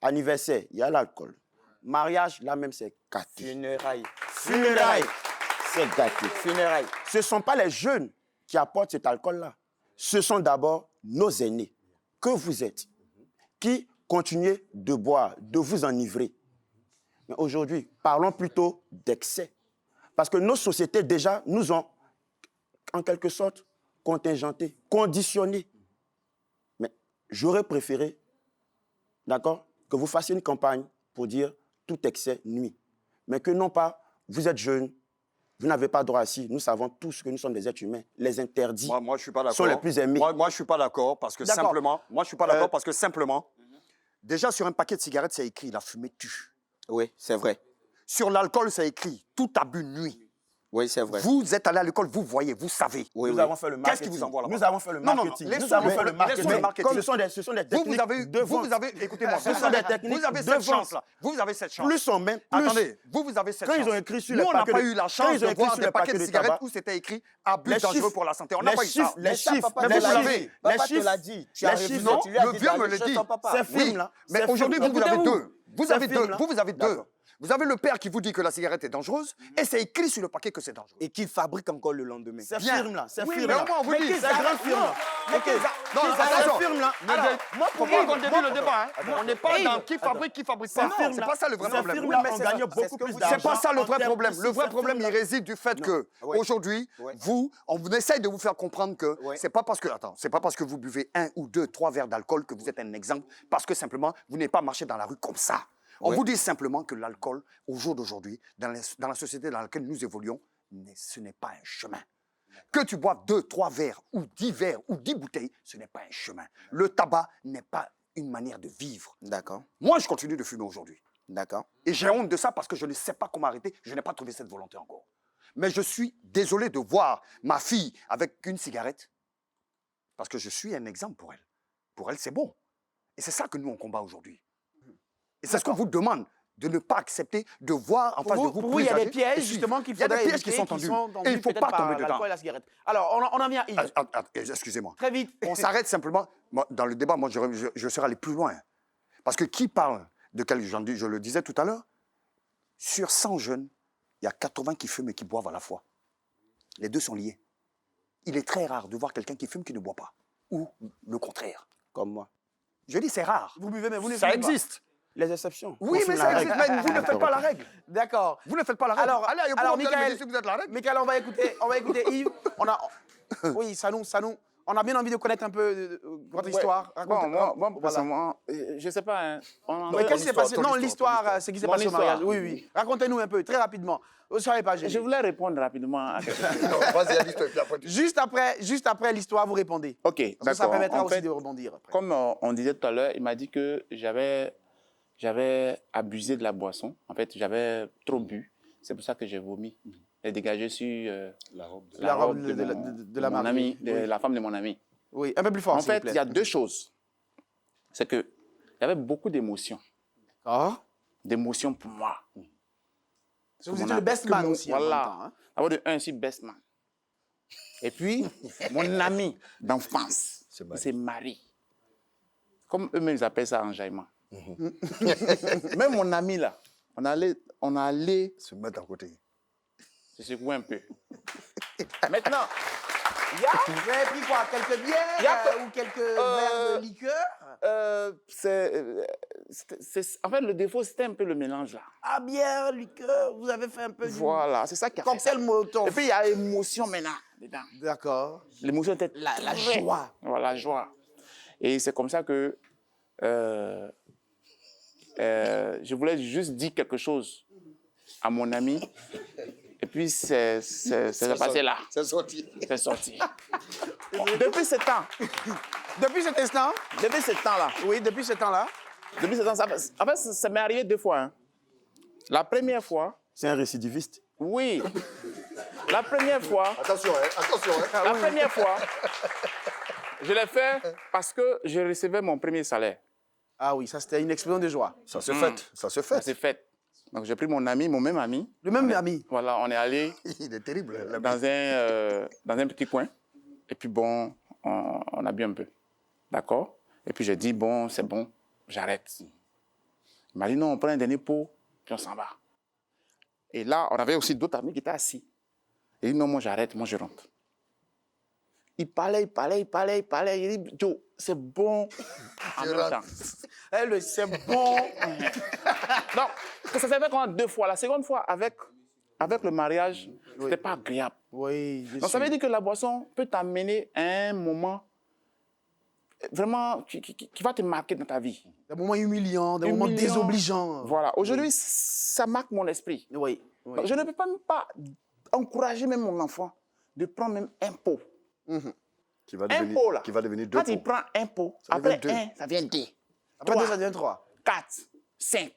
Anniversaire, il y a l'alcool. Mariage, là même, c'est gâté. Funérailles, c'est gâté. Funérailles. Ce ne sont pas les jeunes qui apportent cet alcool-là. Ce sont d'abord nos aînés, que vous êtes, qui continuez de boire, de vous enivrer. Mais aujourd'hui, parlons plutôt d'excès. Parce que nos sociétés, déjà, nous ont, en quelque sorte, contingentés, conditionnés. Mais j'aurais préféré, d'accord, que vous fassiez une campagne pour dire tout excès nuit. Mais que non pas, vous êtes jeune, Vous n'avez pas droit ici. Nous savons tous que nous sommes des êtres humains. Les interdits moi, je suis pas d'accord. sont les plus aimés. Moi, je suis pas d'accord parce que simplement... Moi, je suis pas d'accord parce que simplement... Déjà, sur un paquet de cigarettes, c'est écrit « La fumée tue ». Oui, c'est vrai. Sur l'alcool, c'est écrit « Tout abus nuit ». Oui, c'est vrai. Vous êtes allé à l'école, vous voyez, vous savez. Nous avons fait le marketing. Qu'est-ce qui vous envoie là-bas? Nous avons fait le marketing. Nous avons fait le marketing. Ce sont des techniques vous avez, écoutez-moi, ce sont des techniques vous avez cette chance-là. Vous avez cette chance. Plus on met, plus... Attendez, vous avez cette chance. Quand ils ont écrit sur Nous, les on n'a paquets pas de... eu la chance de voir des paquets de cigarettes où c'était écrit « Abus dangereux pour la santé ». On n'a pas eu ça. Les chiffres, mais vous l'avez. Papa te l'a dit. Les chiffres, non, le vieux me le dit. Ces films-là. Mais aujourd'hui, vous avez deux. Vous avez deux. D'accord. Vous avez le père qui vous dit que la cigarette est dangereuse et c'est écrit sur le paquet que c'est dangereux. Et qu'il fabrique encore le lendemain. Ces firmes-là, ces Oui, firmes-là. mais au moins, on vous dit. Ces grandes firmes-là. Non, attention. Ces firmes-là. Moi, pour moi, on débute le débat. On n'est pas dans qui fabrique pas. C'est pas ça le vrai problème. Ces firmes-là ont gagné beaucoup plus d'argent. C'est pas ça le vrai problème. Le vrai problème, il réside du fait que aujourd'hui, on essaye de vous faire comprendre que c'est pas parce que vous buvez 1 ou 2, 3 verres d'alcool que vous êtes un exemple, parce que simplement, vous n'avez pas marché dans la rue comme ça. On vous dit simplement que l'alcool, au jour d'aujourd'hui, dans la société dans laquelle nous évoluons, ce n'est pas un chemin. Que tu boives 2, 3 verres, ou 10 verres, ou 10 bouteilles, ce n'est pas un chemin. Le tabac n'est pas une manière de vivre. D'accord. Moi, je continue de fumer aujourd'hui. D'accord. Et j'ai honte de ça parce que je ne sais pas comment arrêter. Je n'ai pas trouvé cette volonté encore. Mais je suis désolé de voir ma fille avec une cigarette parce que je suis un exemple pour elle. Pour elle, c'est bon. Et c'est ça que nous, on combat aujourd'hui. Et c'est ce qu'on vous demande, de ne pas accepter de voir en face de vous. Pour vous, il y a des pièges, justement, qu'il faudrait éviter. Il y a des pièges qui sont tendus. Et il ne faut pas tomber dedans. L'alcool et la cigarette. Alors, on en vient à Yves. Excusez-moi. Très vite. On s'arrête simplement. Dans le débat, moi, je serais allé plus loin. Parce que qui parle de quel... Je le disais tout à l'heure, sur 100 jeunes, il y a 80 qui fument et qui boivent à la fois. Les deux sont liés. Il est très rare de voir quelqu'un qui fume qui ne boit pas. Ou le contraire. Comme moi. Je dis c'est rare. Vous buvez, mais vous ne Ça fumez pas. existe. Les exceptions. Oui, mais ça existe. Mais vous ne faites pas la règle. D'accord. Vous ne faites pas la règle. Alors, Michael, si vous êtes la règle. Michael, on va écouter Yves. Oui, ça nous. On a bien envie de connaître un peu votre histoire. Bon, moi, personnellement, je ne sais pas. Mais qu'est-ce qui s'est passé? Non, l'histoire, c'est ce qui s'est passé au mariage. Oui. Racontez-nous un peu, très rapidement. Ne soyez pas gênés. Je voulais répondre rapidement à quelque chose. Vas-y, à l'histoire. Juste après l'histoire, vous répondez. OK, Parce que d'accord. ça permettra En aussi fait, de rebondir. Après. Comme on disait tout à l'heure, il m'a dit que j'avais abusé de la boisson. En fait, j'avais trop bu. C'est pour ça que j'ai vomi et dégagé sur la robe de mon ami, de la femme de mon ami. Oui, un peu plus fort, En s'il vous fait, plaît. il y a deux choses. C'est qu'il y avait beaucoup d'émotions. D'émotions pour moi. Vous étiez le best man aussi. Voilà. D'abord de un, je suis best man. Et puis, mon ami d'enfance s'est marié. Comme eux-mêmes, ils appellent ça enjaillement. Même mon ami, là, on allait se mettre à côté. Se secouer un peu. Maintenant, vous avez pris quoi? Quelques bières ou quelques verres de liqueur? En fait, le défaut, c'était un peu le mélange, là. Ah, bière, liqueur, vous avez fait un peu Voilà, c'est ça qui a fait cocktail Molotov. Et puis, il y a l'émotion maintenant, dedans. D'accord. L'émotion était la joie. Voilà, la joie. Et c'est comme ça que je voulais juste dire quelque chose à mon ami. Et puis, c'est passé là. C'est sorti. C'est sorti. Depuis ce temps. Depuis cet instant? Depuis ce temps-là. Oui, depuis ce temps-là. Depuis ce temps, en fait, ça m'est arrivé 2 fois. Hein. La première fois... C'est un récidiviste? Oui. La première fois... Attention, attention. La première fois, je l'ai fait parce que je recevais mon premier salaire. Ah oui, ça c'était une explosion de joie. Ça se fait. Ça se fait. Ça s'est fait. Donc j'ai pris mon ami, mon même ami. Le même ami? Voilà, on est allé... Il est terrible. Dans un petit coin. Et puis bon, on a bu un peu. D'accord? Et puis j'ai dit, bon, c'est bon, j'arrête. Il m'a dit, non, on prend un dernier pot, puis on s'en va. Et là, on avait aussi d'autres amis qui étaient assis. Il dit, non, moi j'arrête, moi je rentre. Il parlait. Il dit, Joe, c'est bon. En même temps. C'est bon. Non, ça s'est fait quand 2 fois. La seconde fois, avec le mariage, c'était pas agréable. Oui, donc ça veut dire que la boisson peut t'amener à un moment vraiment qui va te marquer dans ta vie. Des moments humiliants, des moments désobligeants. Voilà. Aujourd'hui, ça marque mon esprit. Oui. Donc, je ne peux pas encourager même mon enfant de prendre même un pot. Qui va Un pot, là. Qui va devenir 2 Quand il pots. prend un pot, Ça après devient 2. 1, ça vient 2. Après 2, ça devient 3. 4, 5,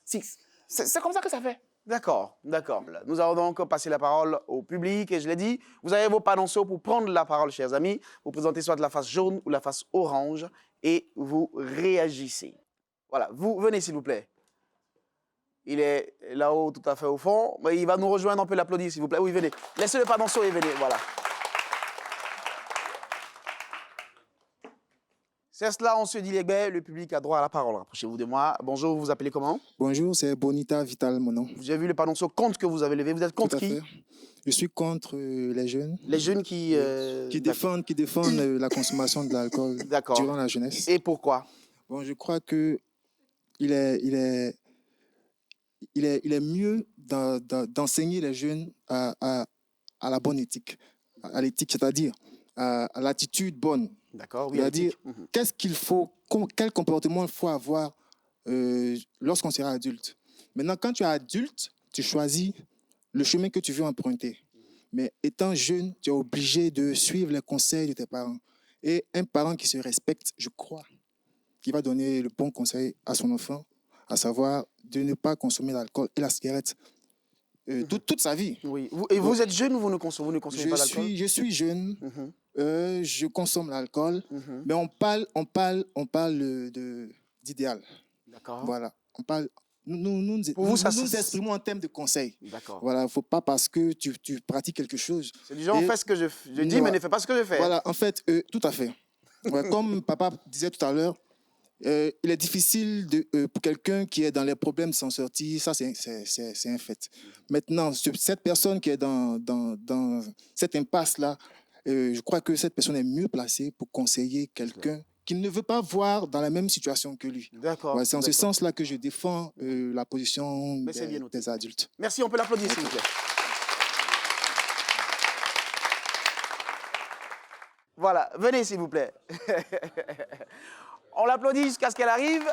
6. C'est comme ça que ça fait. D'accord, d'accord. Nous allons donc passer la parole au public. Et je l'ai dit, vous avez vos panonceaux pour prendre la parole, chers amis. Vous présentez soit la face jaune ou la face orange et vous réagissez. Voilà, vous venez s'il vous plaît. Il est là-haut, tout à fait au fond. Mais il va nous rejoindre, on peut l'applaudir s'il vous plaît. Oui, venez. Laissez le panonceau et venez, voilà. C'est cela, on se dit, le public a droit à la parole. Rapprochez-vous de moi. Bonjour, vous vous appelez comment? Bonjour, c'est Bonita Vital, mon nom. J'ai vu le panonceau contre que vous avez levé. Vous êtes contre qui? Je suis contre les jeunes. Les jeunes qui défendent la consommation de l'alcool durant la jeunesse. Et pourquoi? Bon, je crois que il est mieux d'enseigner les jeunes à la bonne éthique, à l'éthique, c'est-à-dire à l'attitude bonne. D'accord, oui. C'est-à-dire, qu'est-ce qu'il faut, quel comportement il faut avoir lorsqu'on sera adulte. Maintenant, quand tu es adulte, tu choisis le chemin que tu veux emprunter. Mais étant jeune, tu es obligé de suivre les conseils de tes parents. Et un parent qui se respecte, je crois, qui va donner le bon conseil à son enfant, à savoir de ne pas consommer l'alcool et la cigarette toute sa vie. Oui. Et vous êtes jeune ou vous ne consommez pas l'alcool? Je suis jeune. Je consomme l'alcool, mais on parle d'idéal. D'accord. Voilà. On parle. Nous exprimons en termes de conseils. D'accord. Voilà, il ne faut pas parce que tu pratiques quelque chose. C'est du genre, on fait ce que je dis, mais ne fais pas ce que je fais. Voilà, en fait, tout à fait. Ouais, comme papa disait tout à l'heure, il est difficile pour quelqu'un qui est dans les problèmes de s'en sortir, ça c'est un fait. Maintenant, cette personne qui est dans cette impasse-là, je crois que cette personne est mieux placée pour conseiller quelqu'un qui ne veut pas voir dans la même situation que lui. D'accord. Ouais, c'est en ce sens-là que je défends la position des adultes. Merci, on peut l'applaudir s'il vous plaît. Voilà, venez s'il vous plaît. On l'applaudit jusqu'à ce qu'elle arrive.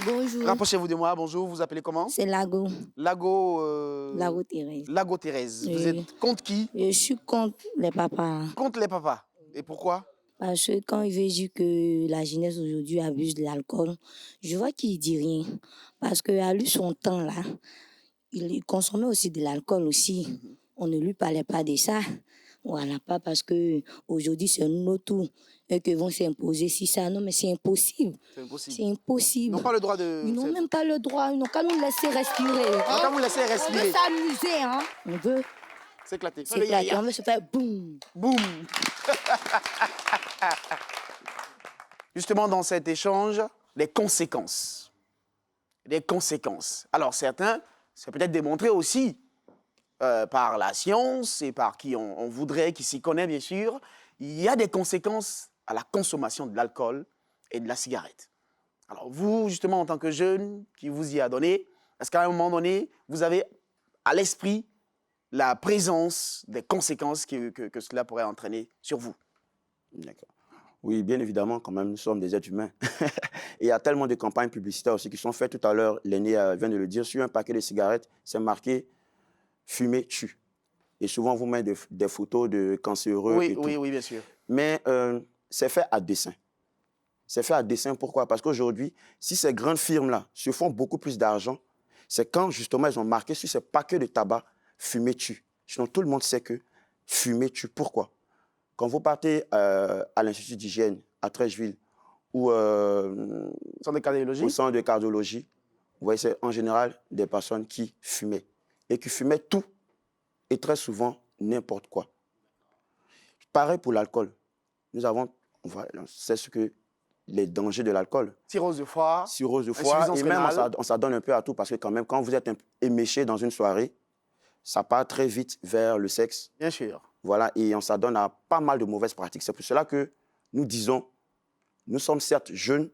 Bonjour. Rapprochez-vous de moi, bonjour, vous appelez comment? C'est Lago. Lago... Lago Thérèse. Lago Thérèse. Oui. Vous êtes contre qui? Je suis contre les papas. Contre les papas. Et pourquoi? Parce que quand il veut dire que la jeunesse aujourd'hui abuse de l'alcool, je vois qu'il ne dit rien. Parce qu'à lui, son temps, là, il consommait aussi de l'alcool aussi. On ne lui parlait pas de ça. Voilà, pas parce qu'aujourd'hui, c'est notre tour et que vont s'imposer si ça. Non, mais c'est impossible. C'est impossible. C'est impossible. Ils n'ont pas le droit de... Ils n'ont même pas le droit. Ils n'ont qu'à nous laisser respirer. Ils n'ont qu'à nous laisser respirer. On veut s'amuser, hein. On veut s'éclater. S'éclater. On veut se faire boum. Boum. Justement, dans cet échange, les conséquences. Les conséquences. Alors, certains, c'est peut-être démontré aussi par la science et par qui on voudrait, qui s'y connaît bien sûr, il y a des conséquences à la consommation de l'alcool et de la cigarette. Alors vous, justement, en tant que jeune qui vous y a donné, est-ce qu'à un moment donné, vous avez à l'esprit la présence des conséquences que cela pourrait entraîner sur vous? D'accord. Oui, bien évidemment, quand même, nous sommes des êtres humains. Et il y a tellement de campagnes publicitaires aussi qui sont faites tout à l'heure, l'aîné vient de le dire, sur un paquet de cigarettes, c'est marqué « Fumer tue ». Et souvent, vous mettez des photos de cancéreux et tout. Oui, bien sûr. Mais c'est fait à dessein. C'est fait à dessein, pourquoi? Parce qu'aujourd'hui, si ces grandes firmes-là se font beaucoup plus d'argent, c'est quand, justement, ils ont marqué sur ces paquets de tabac « Fumer tue ». Sinon, tout le monde sait que fumer tue. Pourquoi? Quand vous partez à l'Institut d'hygiène, à Trècheville, ou au centre de cardiologie, vous voyez, c'est en général des personnes qui fumaient. Et qui fumaient tout, et très souvent, n'importe quoi. Pareil pour l'alcool. Nous avons, c'est ce que les dangers de l'alcool. Cirrhose de foie. Cirrhose de foie, et même on s'adonne un peu à tout, parce que quand même, quand vous êtes éméché dans une soirée, ça part très vite vers le sexe. Bien sûr. Voilà, et on s'adonne à pas mal de mauvaises pratiques. C'est pour cela que nous disons, nous sommes certes jeunes,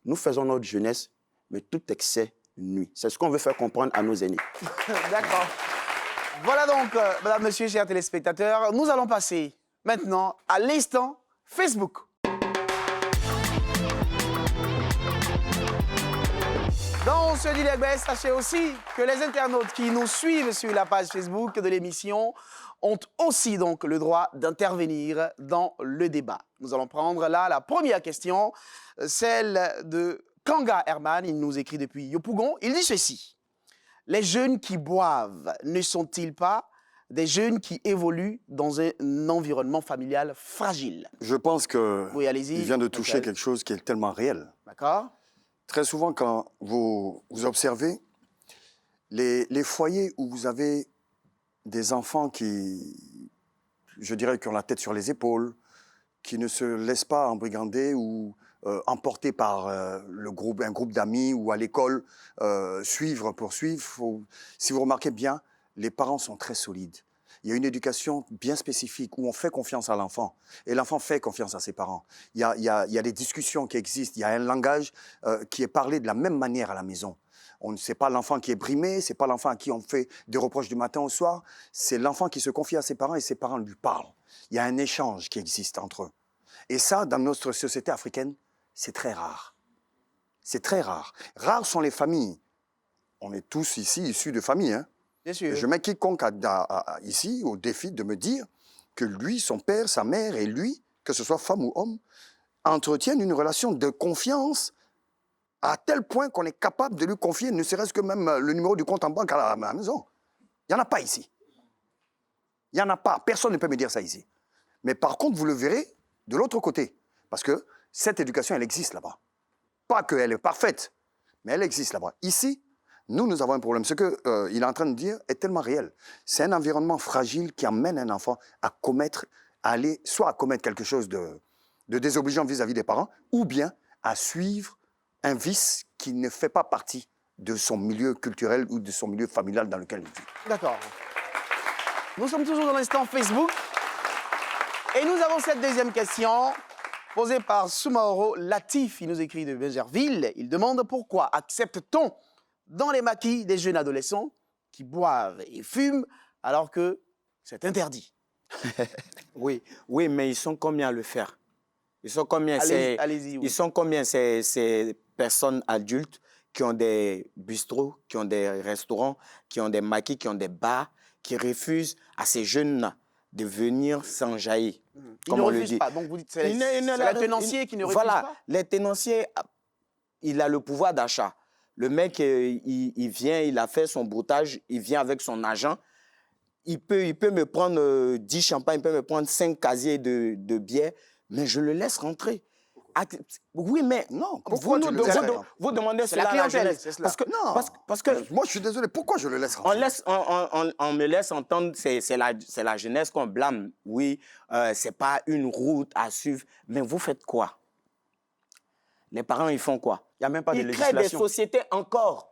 nous faisons notre jeunesse, mais tout excès nuit. C'est ce qu'on veut faire comprendre à nos aînés. D'accord. Voilà donc, madame, monsieur, chers téléspectateurs, nous allons passer maintenant à l'instant Facebook. Dans ce Dilek, sachez aussi que les internautes qui nous suivent sur la page Facebook de l'émission ont aussi donc le droit d'intervenir dans le débat. Nous allons prendre là la première question, celle de Kanga Herman. Il nous écrit depuis Yopougon. Il dit ceci. Les jeunes qui boivent ne sont-ils pas des jeunes qui évoluent dans un environnement familial fragile? Je pense qu'il oui, allez-y. vient de toucher quelque chose qui est tellement réel. D'accord. Très souvent, quand vous observez les foyers où vous avez des enfants qui, je dirais, qui ont la tête sur les épaules, qui ne se laissent pas embrigander ou emporter par un groupe d'amis ou à l'école, poursuivre. Si vous remarquez bien, les parents sont très solides. Il y a une éducation bien spécifique où on fait confiance à l'enfant et l'enfant fait confiance à ses parents. Il y a des discussions qui existent, il y a un langage qui est parlé de la même manière à la maison. Ce n'est pas l'enfant qui est brimé, ce n'est pas l'enfant à qui on fait des reproches du matin au soir, c'est l'enfant qui se confie à ses parents et ses parents lui parlent. Il y a un échange qui existe entre eux. Et ça, dans notre société africaine, c'est très rare. C'est très rare. Rares sont les familles. On est tous ici issus de familles, hein. Bien sûr. Je mets quiconque ici au défi de me dire que lui, son père, sa mère et lui, que ce soit femme ou homme, entretiennent une relation de confiance à tel point qu'on est capable de lui confier ne serait-ce que même le numéro du compte en banque à la maison. Il n'y en a pas ici. Il n'y en a pas. Personne ne peut me dire ça ici. Mais par contre, vous le verrez de l'autre côté. Parce que cette éducation, elle existe là-bas. Pas qu'elle est parfaite, mais elle existe là-bas. Ici, nous avons un problème. Ce qu'il est en train de dire est tellement réel. C'est un environnement fragile qui amène un enfant à aller soit à commettre quelque chose de désobligeant vis-à-vis des parents, ou bien à suivre un vice qui ne fait pas partie de son milieu culturel ou de son milieu familial dans lequel il vit. D'accord. Nous sommes toujours dans l'instant Facebook. Et nous avons cette deuxième question posée par Soumaoro Latif. Il nous écrit de Bégerville. Il demande pourquoi accepte-t-on dans les maquis des jeunes adolescents qui boivent et fument alors que c'est interdit? Oui, mais ils sont combien à le faire? Ils sont combien, allez-y, oui. Ils sont combien ces personnes adultes qui ont des bistrots, qui ont des restaurants, qui ont des maquis, qui ont des bars, qui refusent à ces jeunes de venir s'enjailler? Ils ne refusent pas, donc vous dites c'est le tenancier qui ne refuse pas? Voilà, les tenanciers, il a le pouvoir d'achat. Le mec, il vient, il a fait son broutage, il vient avec son agent. Il peut me prendre 10 champagnes, il peut me prendre 5 casiers de bière, mais je le laisse rentrer. Oui, mais non. Vous demandez cela à la jeunesse. Parce que moi, je suis désolé. Pourquoi je le laisse rentrer? On me laisse entendre, c'est la jeunesse qu'on blâme. Oui, c'est pas une route à suivre. Mais vous faites quoi? Les parents, ils font quoi? Il n'y a même pas de législation. Ils créent des sociétés encore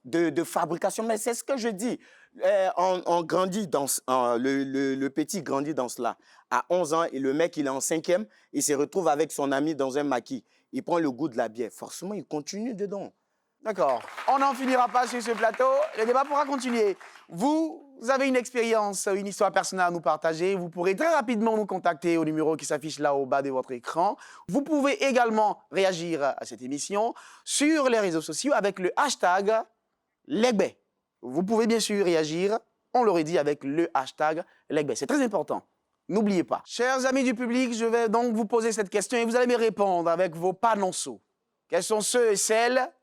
de fabrication. Mais c'est ce que je dis. On grandit dans... le petit grandit dans cela. À 11 ans, et le mec, il est en 5e, il se retrouve avec son ami dans un maquis. Il prend le goût de la bière. Forcément, il continue dedans. D'accord. On n'en finira pas sur ce plateau. Le débat pourra continuer. Vous avez une expérience, une histoire personnelle à nous partager. Vous pourrez très rapidement nous contacter au numéro qui s'affiche là au bas de votre écran. Vous pouvez également réagir à cette émission sur les réseaux sociaux avec le hashtag Legbé. Vous pouvez bien sûr réagir, on l'aurait dit, avec le hashtag Legbé. C'est très important. N'oubliez pas. Chers amis du public, je vais donc vous poser cette question et vous allez me répondre avec vos panonceaux. Quels sont ceux et celles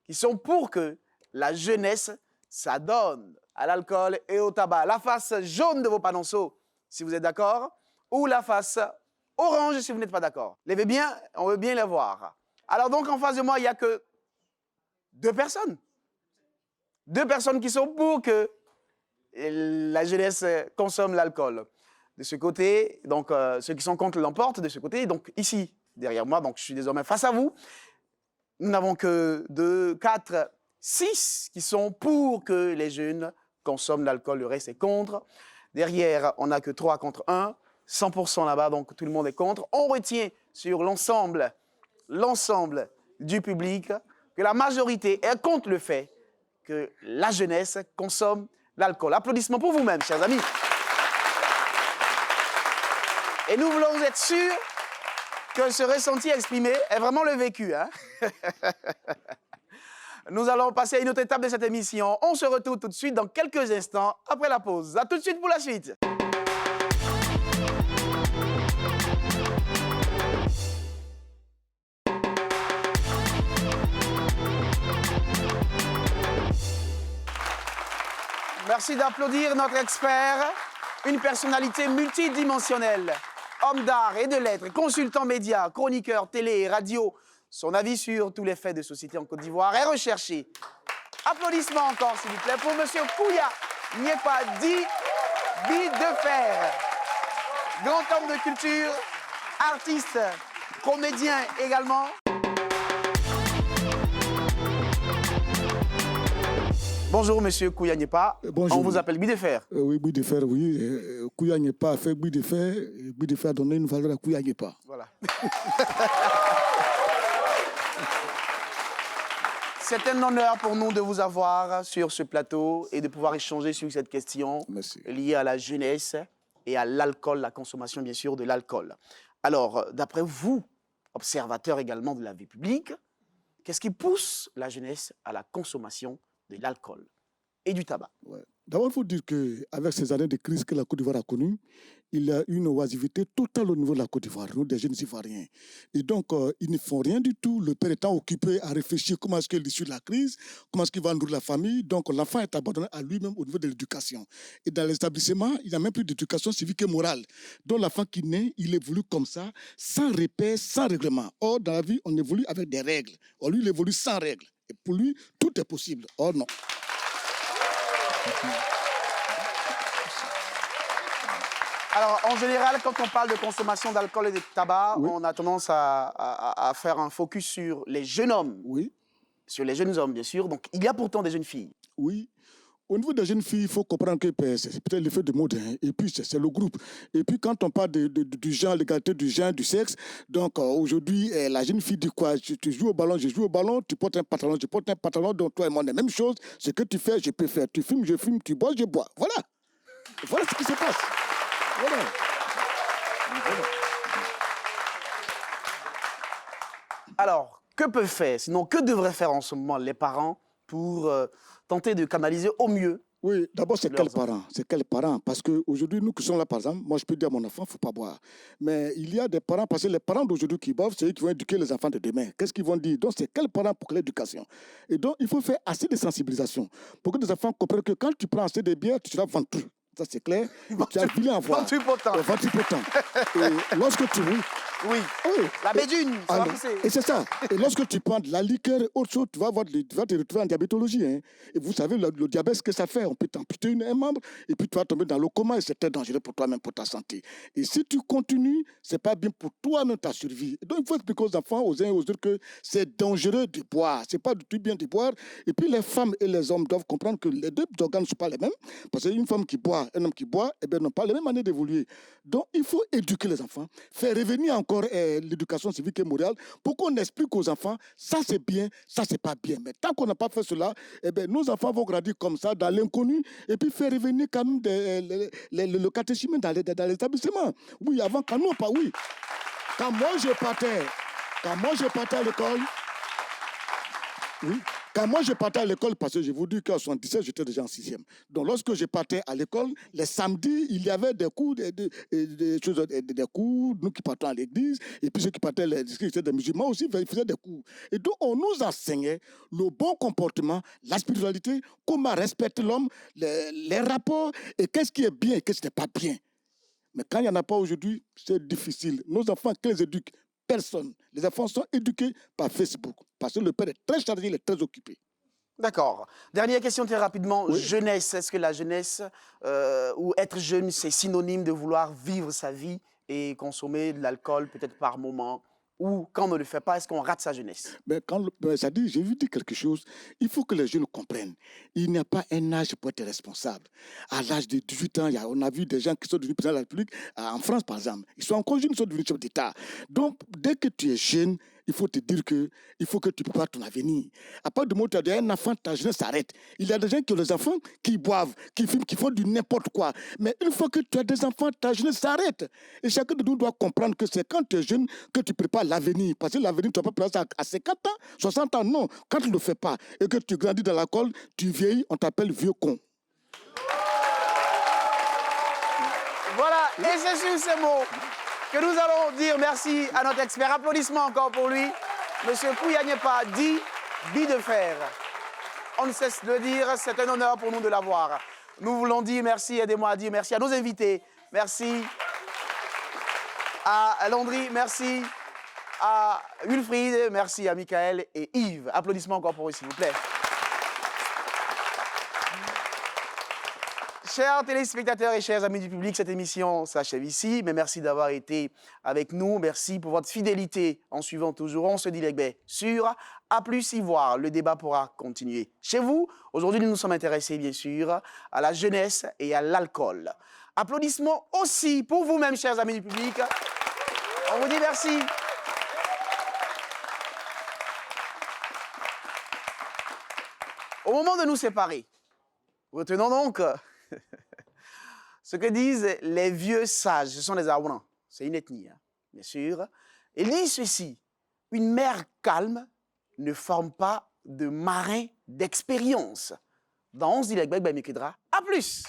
qui sont pour que la jeunesse s'adonne à l'alcool et au tabac? La face jaune de vos panonceaux, si vous êtes d'accord, ou la face orange, si vous n'êtes pas d'accord. Levez bien, on veut bien les voir. Alors donc, en face de moi, il n'y a que 2 personnes. 2 personnes qui sont pour que la jeunesse consomme l'alcool. De ce côté, donc ceux qui sont contre l'emportent de ce côté. Donc ici, derrière moi, donc je suis désormais face à vous. Nous n'avons que 2, 4, 6 qui sont pour que les jeunes consomment l'alcool, le reste est contre. Derrière, on n'a que 3 contre 1, 100% là-bas, donc tout le monde est contre. On retient sur l'ensemble du public que la majorité est contre le fait que la jeunesse consomme l'alcool. Applaudissements pour vous-même, chers amis. Et nous voulons être sûrs que ce ressenti exprimé est vraiment le vécu. Hein? Nous allons passer à une autre étape de cette émission. On se retrouve tout de suite dans quelques instants après la pause. A tout de suite pour la suite. Merci d'applaudir notre expert, une personnalité multidimensionnelle, homme d'art et de lettres, consultant média, chroniqueur télé et radio. Son avis sur tous les faits de société en Côte d'Ivoire est recherché. Applaudissements encore, s'il vous plaît, pour M. Kouya Nyepa dit de fer. Grand homme de culture, artiste, comédien également. Bonjour, monsieur Kouya Nyepa. Bonjour. On vous appelle Guy de Fer. Oui, Guy de Fer, oui. Kouya Nyepa a fait Guy de Fer. Guy de Fer a donné une valeur à Kouya Nyepa. Voilà. C'est un honneur pour nous de vous avoir sur ce plateau et de pouvoir échanger sur cette question liée à la jeunesse et à l'alcool, la consommation, bien sûr, de l'alcool. Alors, d'après vous, observateur également de la vie publique, qu'est-ce qui pousse la jeunesse à la consommation de l'alcool et du tabac? D'abord, il faut dire qu'avec ces années de crise que la Côte d'Ivoire a connues, il y a une oisivité totale au niveau de la Côte d'Ivoire, nous, des jeunes Ivoiriens. Et donc, ils ne font rien du tout. Le père étant occupé à réfléchir comment est-ce qu'il est issu de la crise, comment est-ce qu'il va nourrir la famille. Donc, l'enfant est abandonné à lui-même au niveau de l'éducation. Et dans les établissements, il n'y a même plus d'éducation civique et morale. Donc, l'enfant qui naît, il évolue comme ça, sans repère, sans règlement. Or, dans la vie, on évolue avec des règles. Or, lui, il évolue sans règles. Et pour lui, tout est possible. Or, non. Alors, en général, quand on parle de consommation d'alcool et de tabac, on a tendance à faire un focus sur les jeunes hommes. Oui. Sur les jeunes hommes, bien sûr. Donc, il y a pourtant des jeunes filles. Oui. Au niveau des jeunes filles, il faut comprendre que c'est peut-être l'effet de mode, hein, et puis c'est le groupe. Et puis quand on parle du genre, l'égalité du genre, du sexe, donc aujourd'hui, la jeune fille dit quoi? Tu joues au ballon, je joue au ballon, tu portes un pantalon, je porte un pantalon, donc toi et moi, la même chose. Ce que tu fais, je peux faire. Tu fumes, je fume, tu bois, je bois. Voilà. Voilà ce qui se passe. Voilà. Alors, que peuvent faire, sinon que devraient faire en ce moment les parents pour tenter de canaliser au mieux? Oui, d'abord, c'est quels parents? C'est quels parents? Parce qu'aujourd'hui, nous qui sommes là, par exemple, moi, je peux dire à mon enfant, il ne faut pas boire. Mais il y a des parents, parce que les parents d'aujourd'hui qui boivent, c'est eux qui vont éduquer les enfants de demain. Qu'est-ce qu'ils vont dire? Donc, c'est quels parents pour l'éducation? Et donc, il faut faire assez de sensibilisation pour que les enfants comprennent que quand tu prends assez de bière, tu seras ventrue. Ça, c'est clair. Tu as vilain à voir. Ventripotent. Ventripotent. Et lorsque tu... Oui. La bédune, ça va pousser. Et c'est ça. Et lorsque tu prends de la liqueur et autre chose, tu vas te retrouver en diabétologie. Hein. Et vous savez, le diabète, ce que ça fait, on peut t'amputer un membre et puis tu vas tomber dans le coma et c'est très dangereux pour toi-même, pour ta santé. Et si tu continues, c'est pas bien pour toi-même, ta survie. Et donc, il faut expliquer aux enfants, aux uns et aux autres que c'est dangereux de boire. C'est pas du tout bien de boire. Et puis, les femmes et les hommes doivent comprendre que les deux organes ne sont pas les mêmes. Parce qu'une femme qui boit, un homme qui boit, eh bien, n'ont pas les mêmes années d'évoluer. Donc, il faut éduquer les enfants, faire revenir encore l'éducation civique et morale pour qu'on explique aux enfants, ça c'est bien, ça c'est pas bien. Mais tant qu'on n'a pas fait cela, eh bien, nos enfants vont grandir comme ça, dans l'inconnu, et puis faire revenir quand même le catéchisme dans l'établissement. Oui, avant, quand nous, pas oui. Quand moi je partais à l'école, oui. Quand moi je partais à l'école, parce que je vous dis qu'en 77, j'étais déjà en 6e. Donc lorsque je partais à l'école, les samedis, il y avait des cours, des cours, nous qui partons à l'église, et puis ceux qui partaient, des musulmans aussi, ils faisaient des cours. Et donc on nous enseignait le bon comportement, la spiritualité, comment respecter l'homme, les rapports, et qu'est-ce qui est bien et qu'est-ce qui n'est pas bien. Mais quand il n'y en a pas aujourd'hui, c'est difficile. Nos enfants, qui les éduquent? Personne. Les enfants sont éduqués par Facebook. Parce que le père est très chargé, il est très occupé. D'accord. Dernière question très rapidement. Oui. Jeunesse, est-ce que la jeunesse ou être jeune, c'est synonyme de vouloir vivre sa vie et consommer de l'alcool peut-être par moment? Ou quand on ne le fait pas, est-ce qu'on rate sa jeunesse? Mais ça dit, j'ai vu dire quelque chose. Il faut que les jeunes comprennent. Il n'y a pas un âge pour être responsable. À l'âge de 18 ans, on a vu des gens qui sont devenus présidents de la République. En France, par exemple, ils sont encore jeunes, ils sont devenus chefs d'État. Donc, dès que tu es jeune, il faut te dire que il faut que tu prépares ton avenir. À part de moment où tu as un enfant, ta jeunesse s'arrête. Il y a des gens qui ont des enfants qui boivent, qui fument, qui font du n'importe quoi. Mais une fois que tu as des enfants, ta jeunesse s'arrête. Et chacun de nous doit comprendre que c'est quand tu es jeune que tu prépares l'avenir. Parce que l'avenir, tu ne vas pas préparer ça à 50 ans, 60 ans. Non, quand tu ne le fais pas et que tu grandis dans l'alcool, tu vieillis, on t'appelle vieux con. Voilà, et c'est sur ces mots que nous allons dire merci à notre expert. Applaudissements encore pour lui. Monsieur Kouyanepa dit bille de fer. On ne cesse de dire, c'est un honneur pour nous de l'avoir. Nous voulons dire merci, aidez-moi à dire merci à nos invités. Merci à Landry, merci à Wilfried, merci à Michael et Yves. Applaudissements encore pour eux, s'il vous plaît. Chers téléspectateurs et chers amis du public, cette émission s'achève ici. Mais merci d'avoir été avec nous. Merci pour votre fidélité en suivant toujours On se dit Legbe sur A+ Ivoire. Le débat pourra continuer chez vous. Aujourd'hui, nous nous sommes intéressés, bien sûr, à la jeunesse et à l'alcool. Applaudissements aussi pour vous-même, chers amis du public. On vous dit merci. Au moment de nous séparer, retenons donc ce que disent les vieux sages. Ce sont les Aouans, c'est une ethnie, hein, bien sûr. Ils disent ceci: une mer calme ne forme pas de marins d'expérience. Dans On se dit Legbe, à plus.